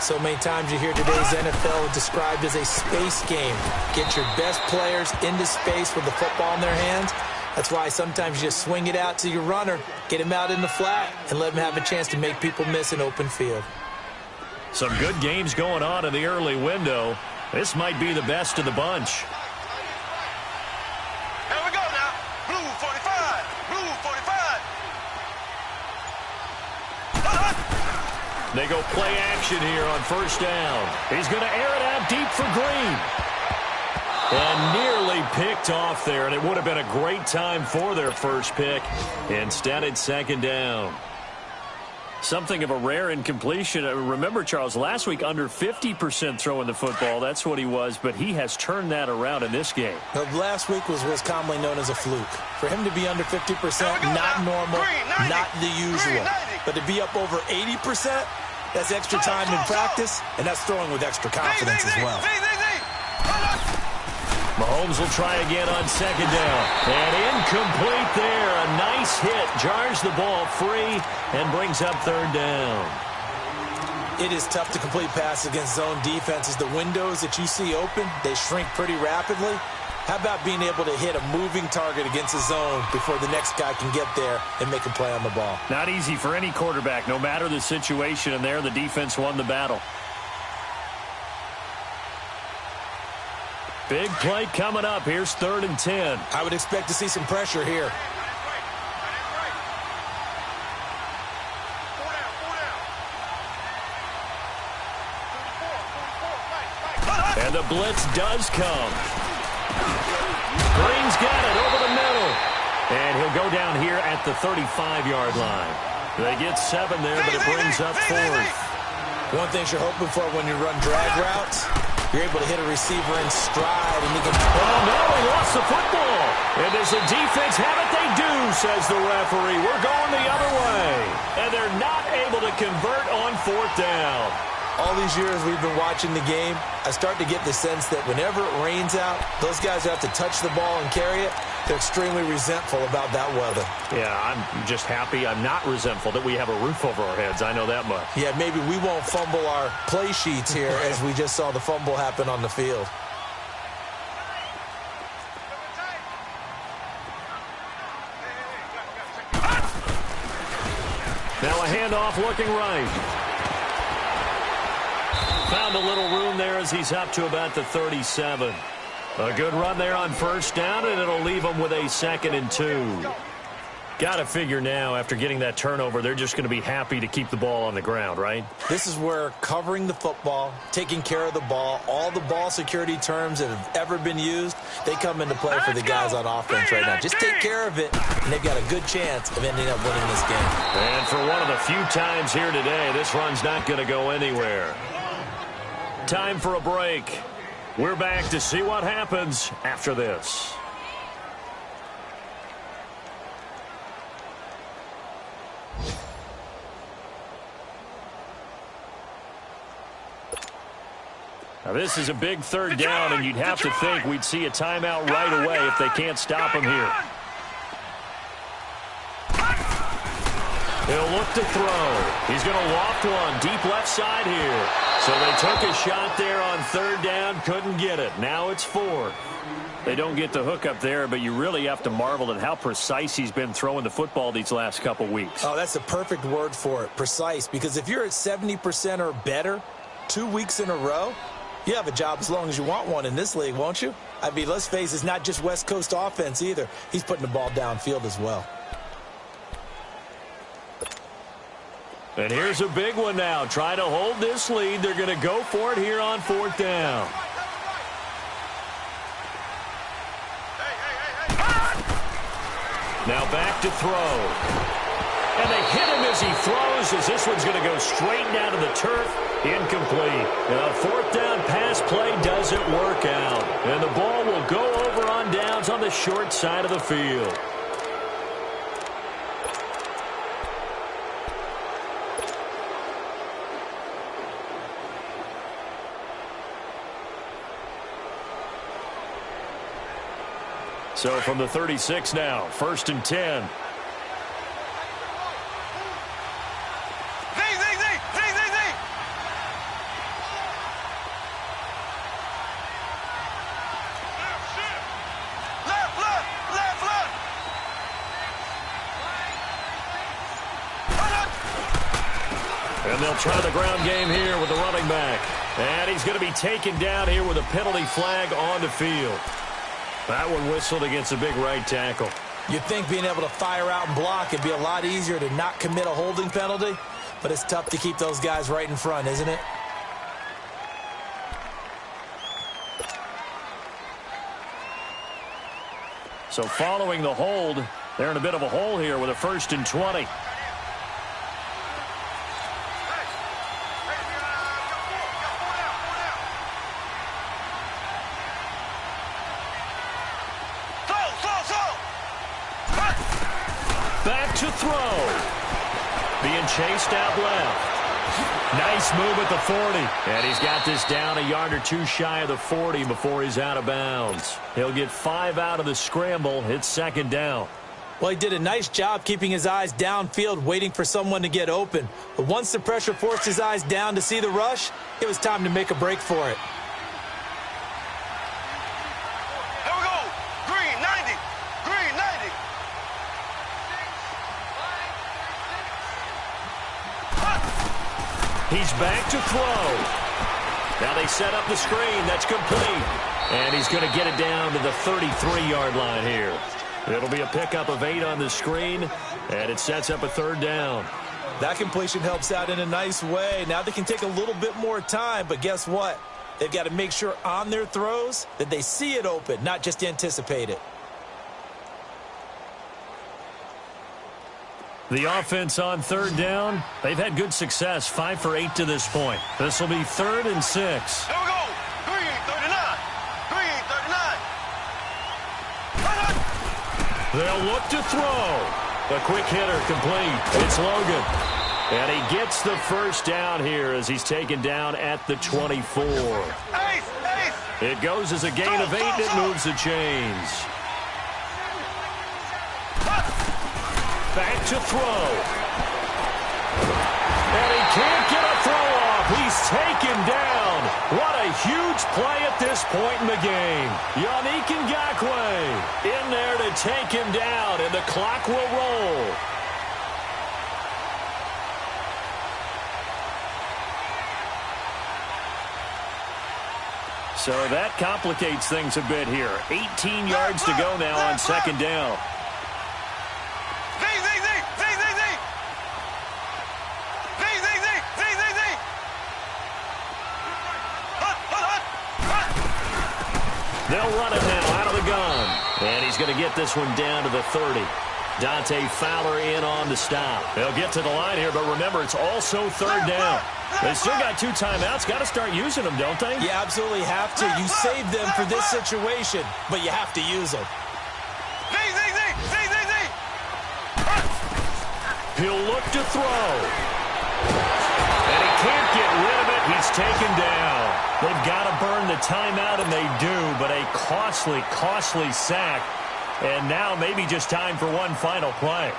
D: So many times you hear today's NFL described as a space game. Get your best players into space with the football in their hands. That's why sometimes you just swing it out to your runner, get him out in the flat, and let him have a chance to make people miss an open field.
B: Some good games going on in the early window. This might be the best of the bunch. They go play action here on first down. He's going to air it out deep for Green. And nearly picked off there, and it would have been a great time for their first pick. Instead, it's 2nd down. Something of a rare incompletion. Remember, Charles, last week under 50% throwing the football. That's what he was, but he has turned that around in this game.
D: Now, last week was what's commonly known as a fluke. For him to be under 50%, not normal, not the usual. But to be up over 80%, that's extra time in practice, and that's throwing with extra confidence as well.
B: Mahomes will try again on 2nd down. And incomplete there. A nice hit. Jars the ball free and brings up 3rd down.
D: It is tough to complete passes against zone defenses. The windows that you see open, they shrink pretty rapidly. How about being able to hit a moving target against a zone before the next guy can get there and make a play on the ball?
B: Not easy for any quarterback, no matter the situation, and there the defense won the battle. Big play coming up. Here's 3rd and 10.
D: I would expect to see some pressure here.
B: And the blitz does come. Green's got it over the middle. And he'll go down here at the 35-yard line. They get 7 there, but it brings up 4th.
D: One thing you're hoping for when you run drag routes, you're able to hit a receiver in stride, and you can...
B: Oh, no, he lost the football. And does the defense have it? They do, says the referee. We're going the other way. And they're not able to convert on 4th down.
D: All these years we've been watching the game, I start to get the sense that whenever it rains out, those guys who have to touch the ball and carry it, they're extremely resentful about that weather.
B: Yeah, I'm just happy I'm not resentful that we have a roof over our heads. I know that much.
D: Yeah, maybe we won't fumble our play sheets here as we just saw the fumble happen on the field.
B: Now a handoff looking right. Found a little room there as he's up to about the 37. A good run there on first down, and it'll leave him with a 2nd and 2. Got to figure now, after getting that turnover, they're just going to be happy to keep the ball on the ground, right?
D: This is where covering the football, taking care of the ball, all the ball security terms that have ever been used, they come into play for the guys on offense right now. Just take care of it, and they've got a good chance of ending up winning this game.
B: And for one of the few times here today, this run's not going to go anywhere. Time for a break. We're back to see what happens after this. Now this is a big 3rd down, and you'd have to think we'd see a timeout right away if they can't stop him here. He'll look to throw. He's going to loft one deep left side here. So they took a shot there on 3rd down, couldn't get it. Now it's 4th. They don't get the hook up there, but you really have to marvel at how precise he's been throwing the football these last couple weeks.
D: Oh, that's the perfect word for it, precise. Because if you're at 70% or better 2 weeks in a row, you have a job as long as you want one in this league, won't you? I mean, let's face it, it's not just West Coast offense either. He's putting the ball downfield as well.
B: And here's a big one now. Trying to hold this lead. They're going to go for it here on 4th down. Now back to throw. And they hit him as he throws, as this one's going to go straight down to the turf. Incomplete. Now, 4th down pass play doesn't work out. And the ball will go over on downs on the short side of the field. So from the 36 now, 1st and 10. And they'll try the ground game here with the running back. And he's going to be taken down here with a penalty flag on the field. That one whistled against a big right tackle.
D: You'd think being able to fire out and block would be a lot easier to not commit a holding penalty, but it's tough to keep those guys right in front, isn't it?
B: So following the hold, they're in a bit of a hole here with a 1st and 20. Back to throw. Being chased out left. Nice move at the 40. And he's got this down a yard or two shy of the 40 before he's out of bounds. He'll get 5 out of the scramble. It's 2nd down.
D: Well, he did a nice job keeping his eyes downfield, waiting for someone to get open. But once the pressure forced his eyes down to see the rush, it was time to make a break for it.
C: Here we go. Green, 90. Green, 90.
B: He's back to throw. Now they set up the screen. That's complete. And he's going to get it down to the 33-yard line here. It'll be a pickup of 8 on the screen, and it sets up a 3rd down.
D: That completion helps out in a nice way. Now they can take a little bit more time, but guess what? They've got to make sure on their throws that they see it open, not just anticipate it.
B: The offense on 3rd down, they've had good success, 5 for 8 to this point. This will be 3rd and 6.
C: Here we go. Green, 39. Green, 39.
B: They'll look to throw. A quick hitter complete. It's Logan. And he gets the 1st down here as he's taken down at the 24.
C: Ace, ace.
B: It goes as a gain of 8, and it moves the chains. Back to throw. And he can't get a throw off. He's taken down. What a huge play at this point in the game. Yannick Ngakoue in there to take him down, and the clock will roll. So that complicates things a bit here. 18 yards to go now on second down. They'll run it now out of the gun. And he's going to get this one down to the 30. Dante Fowler in on the stop. They'll get to the line here, but remember, it's also third down. They still got 2 timeouts. Got to start using them, don't they?
D: You absolutely have to. You save them for this situation, but you have to use them.
B: He'll look to throw. And he can't get rid of it. He's taken down. They've got to burn the timeout, and they do, but a costly, costly sack. And now maybe just time for one final play.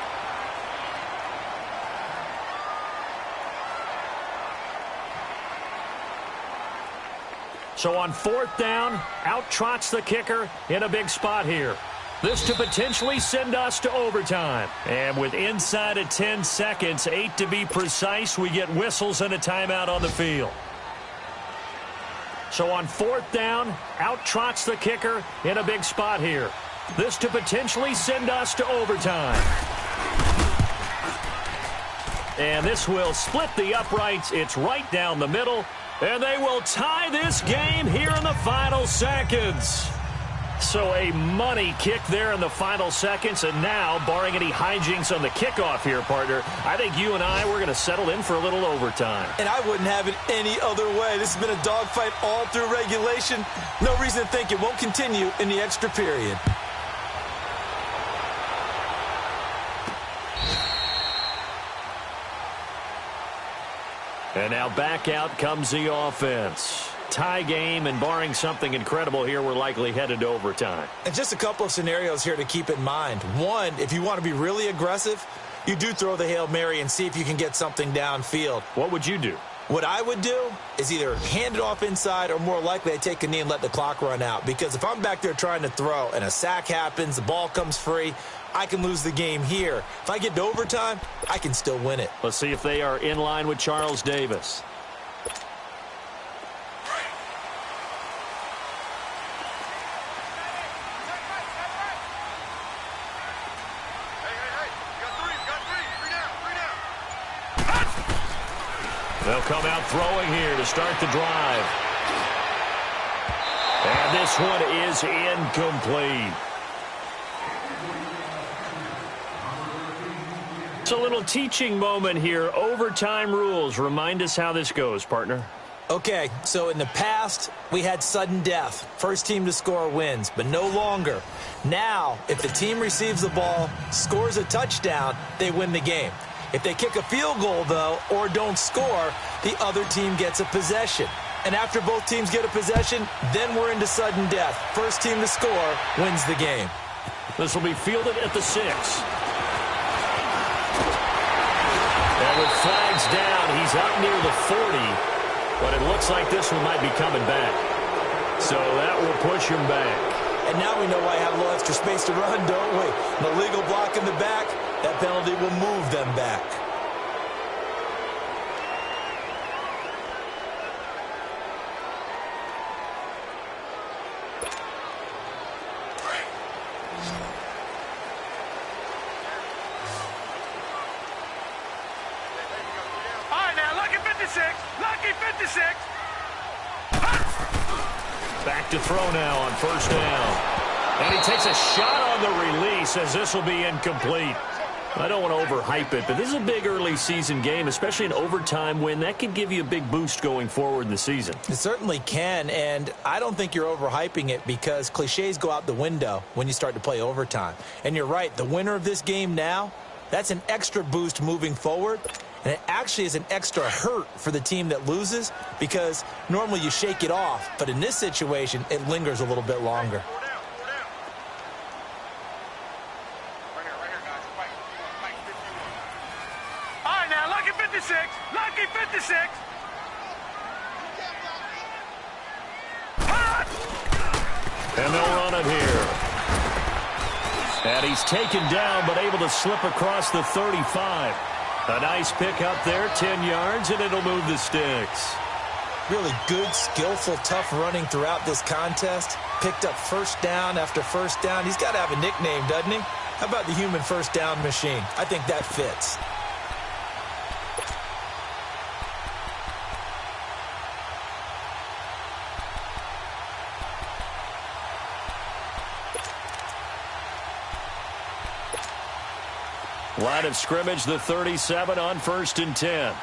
B: So on fourth down, out trots the kicker in a big spot here. This to potentially send us to overtime. And with inside of 10 seconds, 8 to be precise, we get whistles and a timeout on the field. So on fourth down, out trots the kicker in a big spot here. This to potentially send us to overtime. And this will split the uprights. It's right down the middle. And they will tie this game here in the final seconds. So a money kick there in the final seconds. And now, barring any hijinks on the kickoff here, partner, I think you and I, we're going to settle in for a little overtime.
D: And I wouldn't have it any other way. This has been a dogfight all through regulation. No reason to think it won't continue in the extra period.
B: And now back out comes the offense. Tie game, and barring something incredible here, we're likely headed to overtime.
D: And just a couple of scenarios here to keep in mind. One, if you want to be really aggressive, you do throw the Hail Mary and see if you can get something downfield.
B: What would you do?
D: What I would do is either hand it off inside, or more likely I take a knee and let the clock run out. Because if I'm back there trying to throw and a sack happens, the ball comes free, I can lose the game here. If I get to overtime, I can still win it.
B: Let's see if they are in line with Charles Davis. They'll come out throwing here to start the drive. And this one is incomplete. It's a little teaching moment here. Overtime rules. Remind us how this goes, partner.
D: Okay, so in the past, we had sudden death. First team to score wins, but no longer. Now, if the team receives the ball, scores a touchdown, they win the game. If they kick a field goal, though, or don't score, the other team gets a possession. And after both teams get a possession, then we're into sudden death. First team to score wins the game.
B: This will be fielded at the 6. And with flags down, he's up near the 40. But it looks like this one might be coming back. So that will push him back.
D: And now we know why I have a little extra space to run, don't we? An illegal block in the back, that penalty will move them back.
C: All right, now, lucky 56. Lucky 56.
B: Back to throw now on first down. And he takes a shot on the release as this will be incomplete. I don't want to overhype it, but this is a big early season game, especially an overtime win. That could give you a big boost going forward in the season.
D: It certainly can, and I don't think you're overhyping it because cliches go out the window when you start to play overtime. And you're right, the winner of this game now, that's an extra boost moving forward. And it actually is an extra hurt for the team that loses because normally you shake it off. But in this situation, it lingers a little bit longer.
C: All right, now, lucky 56. Lucky 56.
B: And they'll run it here. And he's taken down but able to slip across the 35. A nice pick up there, 10 yards, and it'll move the sticks.
D: Really good, skillful, tough running throughout this contest. Picked up first down after first down. He's got to have a nickname, doesn't he? How about the human first down machine? I think that fits.
B: Line of scrimmage, the 37 on 1st and 10.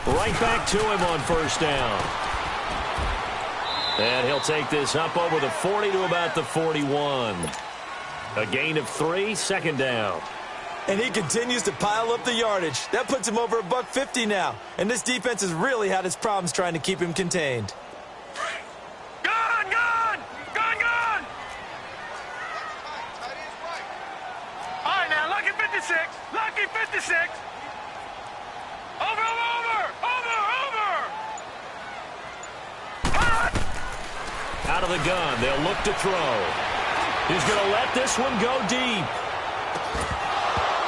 B: Right back to him on first down. And he'll take this up over the 40 to about the 41. A gain of 3, 2nd down.
D: And he continues to pile up the yardage. That puts him over $150 now. And this defense has really had its problems trying to keep him contained.
C: Gone! Gone! Gone! Gone! All right, now, lucky 56. Lucky 56. Over!
B: Out of the gun, they'll look to throw. He's going to let this one go deep.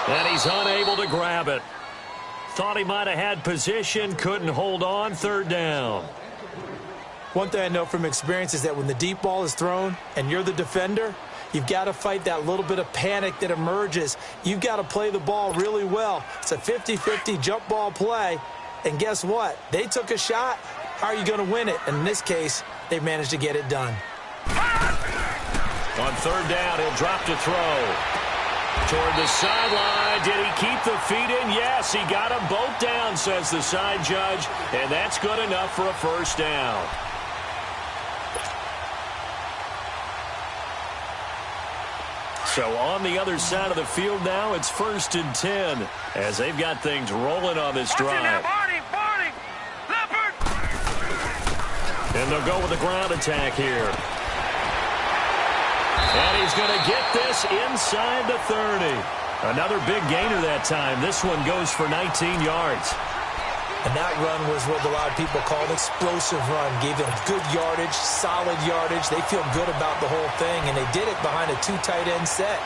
B: And he's unable to grab it. Thought he might have had position, couldn't hold on, 3rd down.
D: One thing I know from experience is that when the deep ball is thrown and you're the defender, you've got to fight that little bit of panic that emerges. You've got to play the ball really well. It's a 50-50 jump ball play. And guess what? They took a shot. How are you going to win it? And in this case, they managed to get it done.
B: On 3rd down, he'll drop to throw. Toward the sideline. Did he keep the feet in? Yes, he got them both down, says the side judge. And that's good enough for a 1st down. So on the other side of the field now, it's 1st and 10 as they've got things rolling on this drive. And they'll go with the ground attack here. And he's going to get this inside the 30. Another big gainer that time. This one goes for 19 yards.
D: And that run was what a lot of people call an explosive run. Gave them good yardage, solid yardage. They feel good about the whole thing, and they did it behind a 2 tight end set.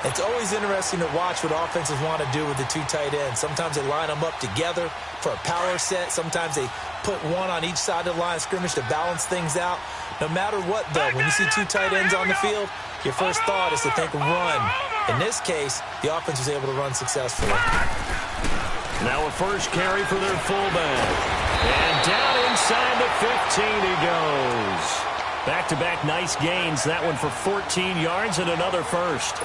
D: It's always interesting to watch what offenses want to do with the 2 tight ends. Sometimes they line them up together for a power set. Sometimes they put one on each side of the line of scrimmage to balance things out. No matter what, though, when you see 2 tight ends on the field, your first thought is to think run. In this case, the offense was able to run successfully.
B: Now a first carry for their fullback. And down inside the 15 he goes. Back-to-back nice gains. That one for 14 yards and another first.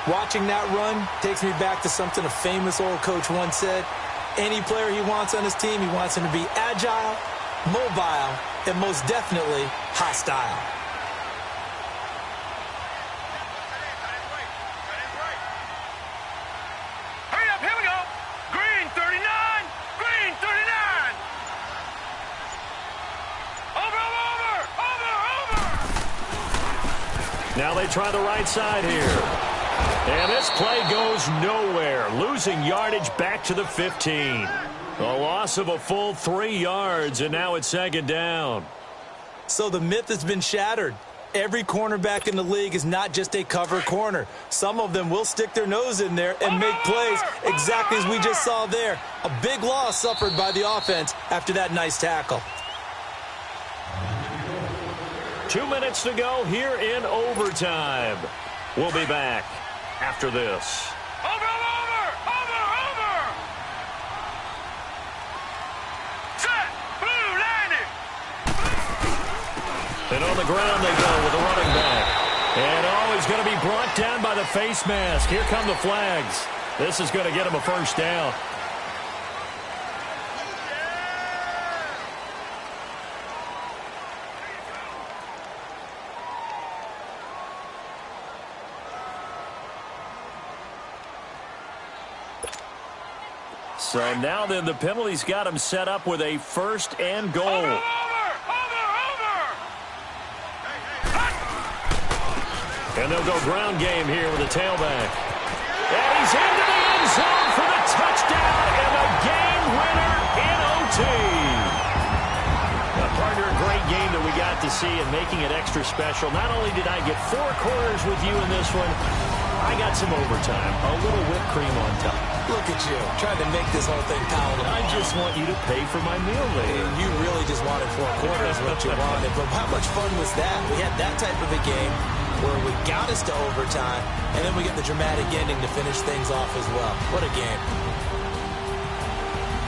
D: Watching that run takes me back to something a famous old coach once said. Any player he wants on his team, he wants him to be agile, mobile, and most definitely hostile.
C: Hurry up, here we go. Green 39. Green 39. Over.
B: Now they try the right side here. And this play goes nowhere. Losing yardage back to the 15. A loss of a full 3 yards, and now it's 2nd down.
D: So the myth has been shattered. Every cornerback in the league is not just a cover corner. Some of them will stick their nose in there and make plays exactly as we just saw there. A big loss suffered by the offense after that nice tackle.
B: 2 minutes to go here in overtime. We'll be back after this.
C: Over. Set. Blue landing.
B: And on the ground they go with the running back. And he's going to be brought down by the face mask. Here come the flags. This is going to get him a 1st down. So now then the penalty's got him set up with a 1st and goal.
C: Over.
B: And they'll go ground game here with a tailback. And he's into the end zone for the touchdown and the game winner in OT. A consistency and making it extra special. Not only did I get 4 quarters with you in this one, I got some overtime. A little whipped cream on top.
D: Look at you, trying to make this whole thing palatable.
B: I just want you to pay for my meal later.
D: You really just wanted 4 quarters what you wanted. But how much fun was that? We had that type of a game where we got us to overtime, and then we get the dramatic ending to finish things off as well. What a game.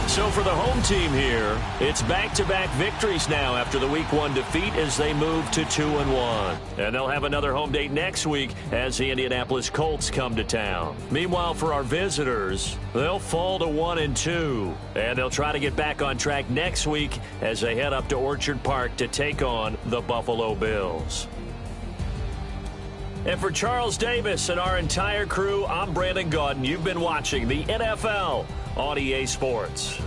B: So for the home team here, it's back-to-back victories now after the Week 1 defeat as they move to 2-1. And they'll have another home date next week as the Indianapolis Colts come to town. Meanwhile, for our visitors, they'll fall to 1-2. And they'll try to get back on track next week as they head up to Orchard Park to take on the Buffalo Bills. And for Charles Davis and our entire crew, I'm Brandon Gaudin. You've been watching the NFL on EA Sports.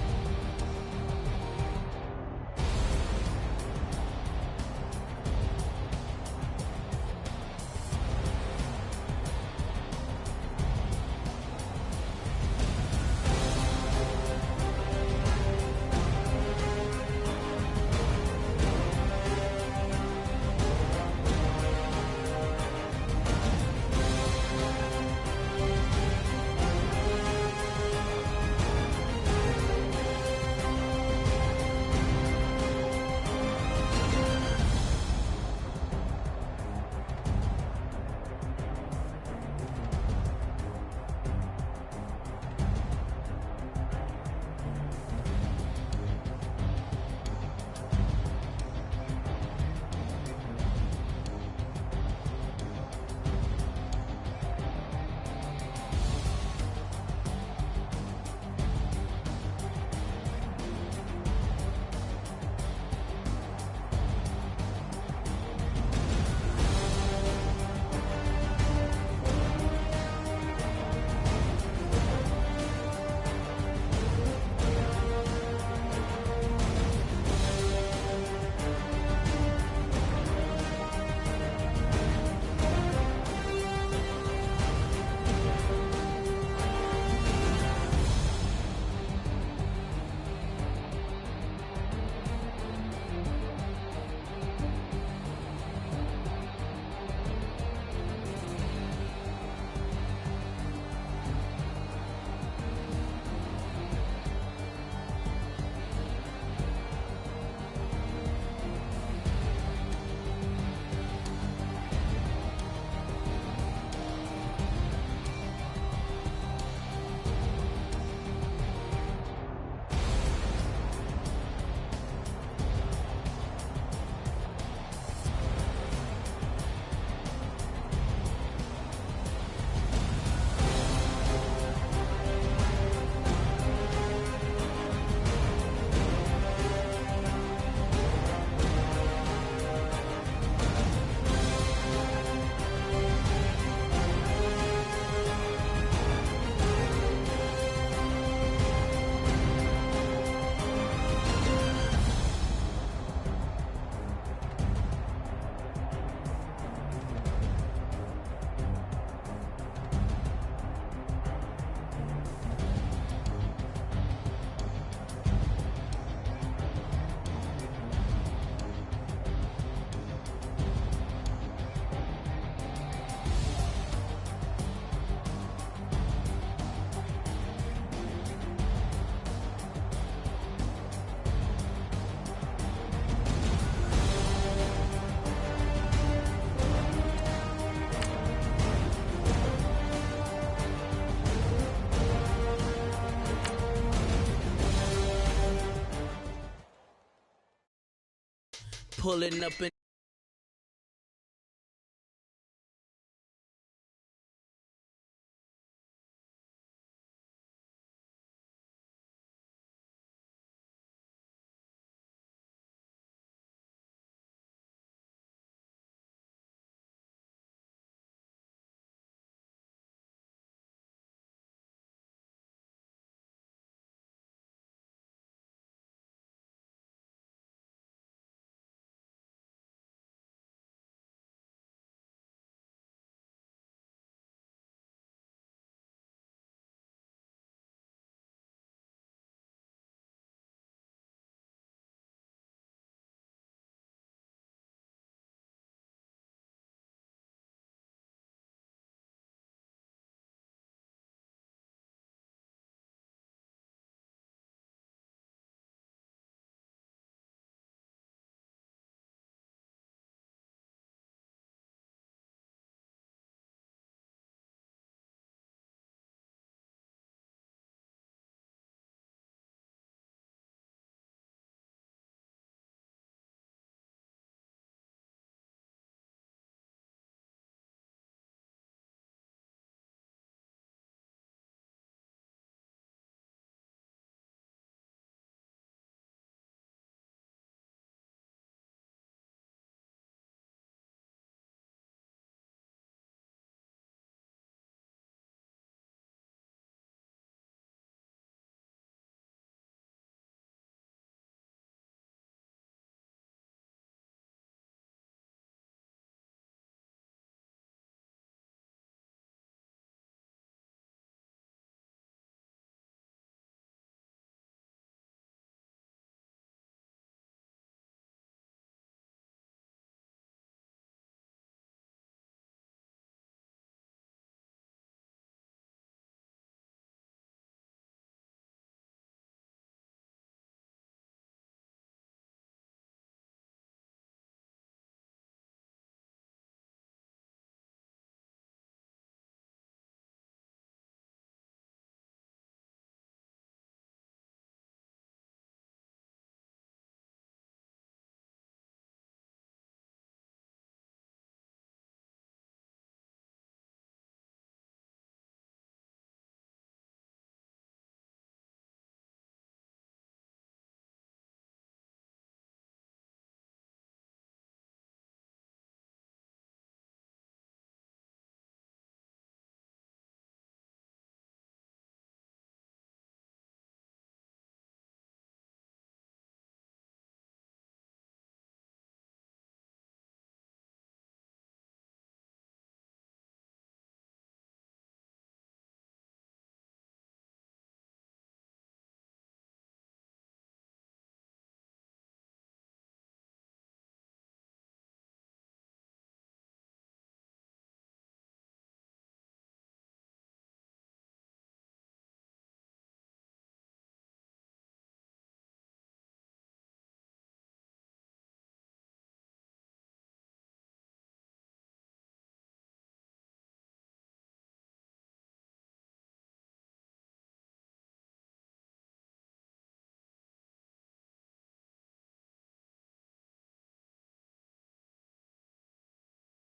A: Pulling up in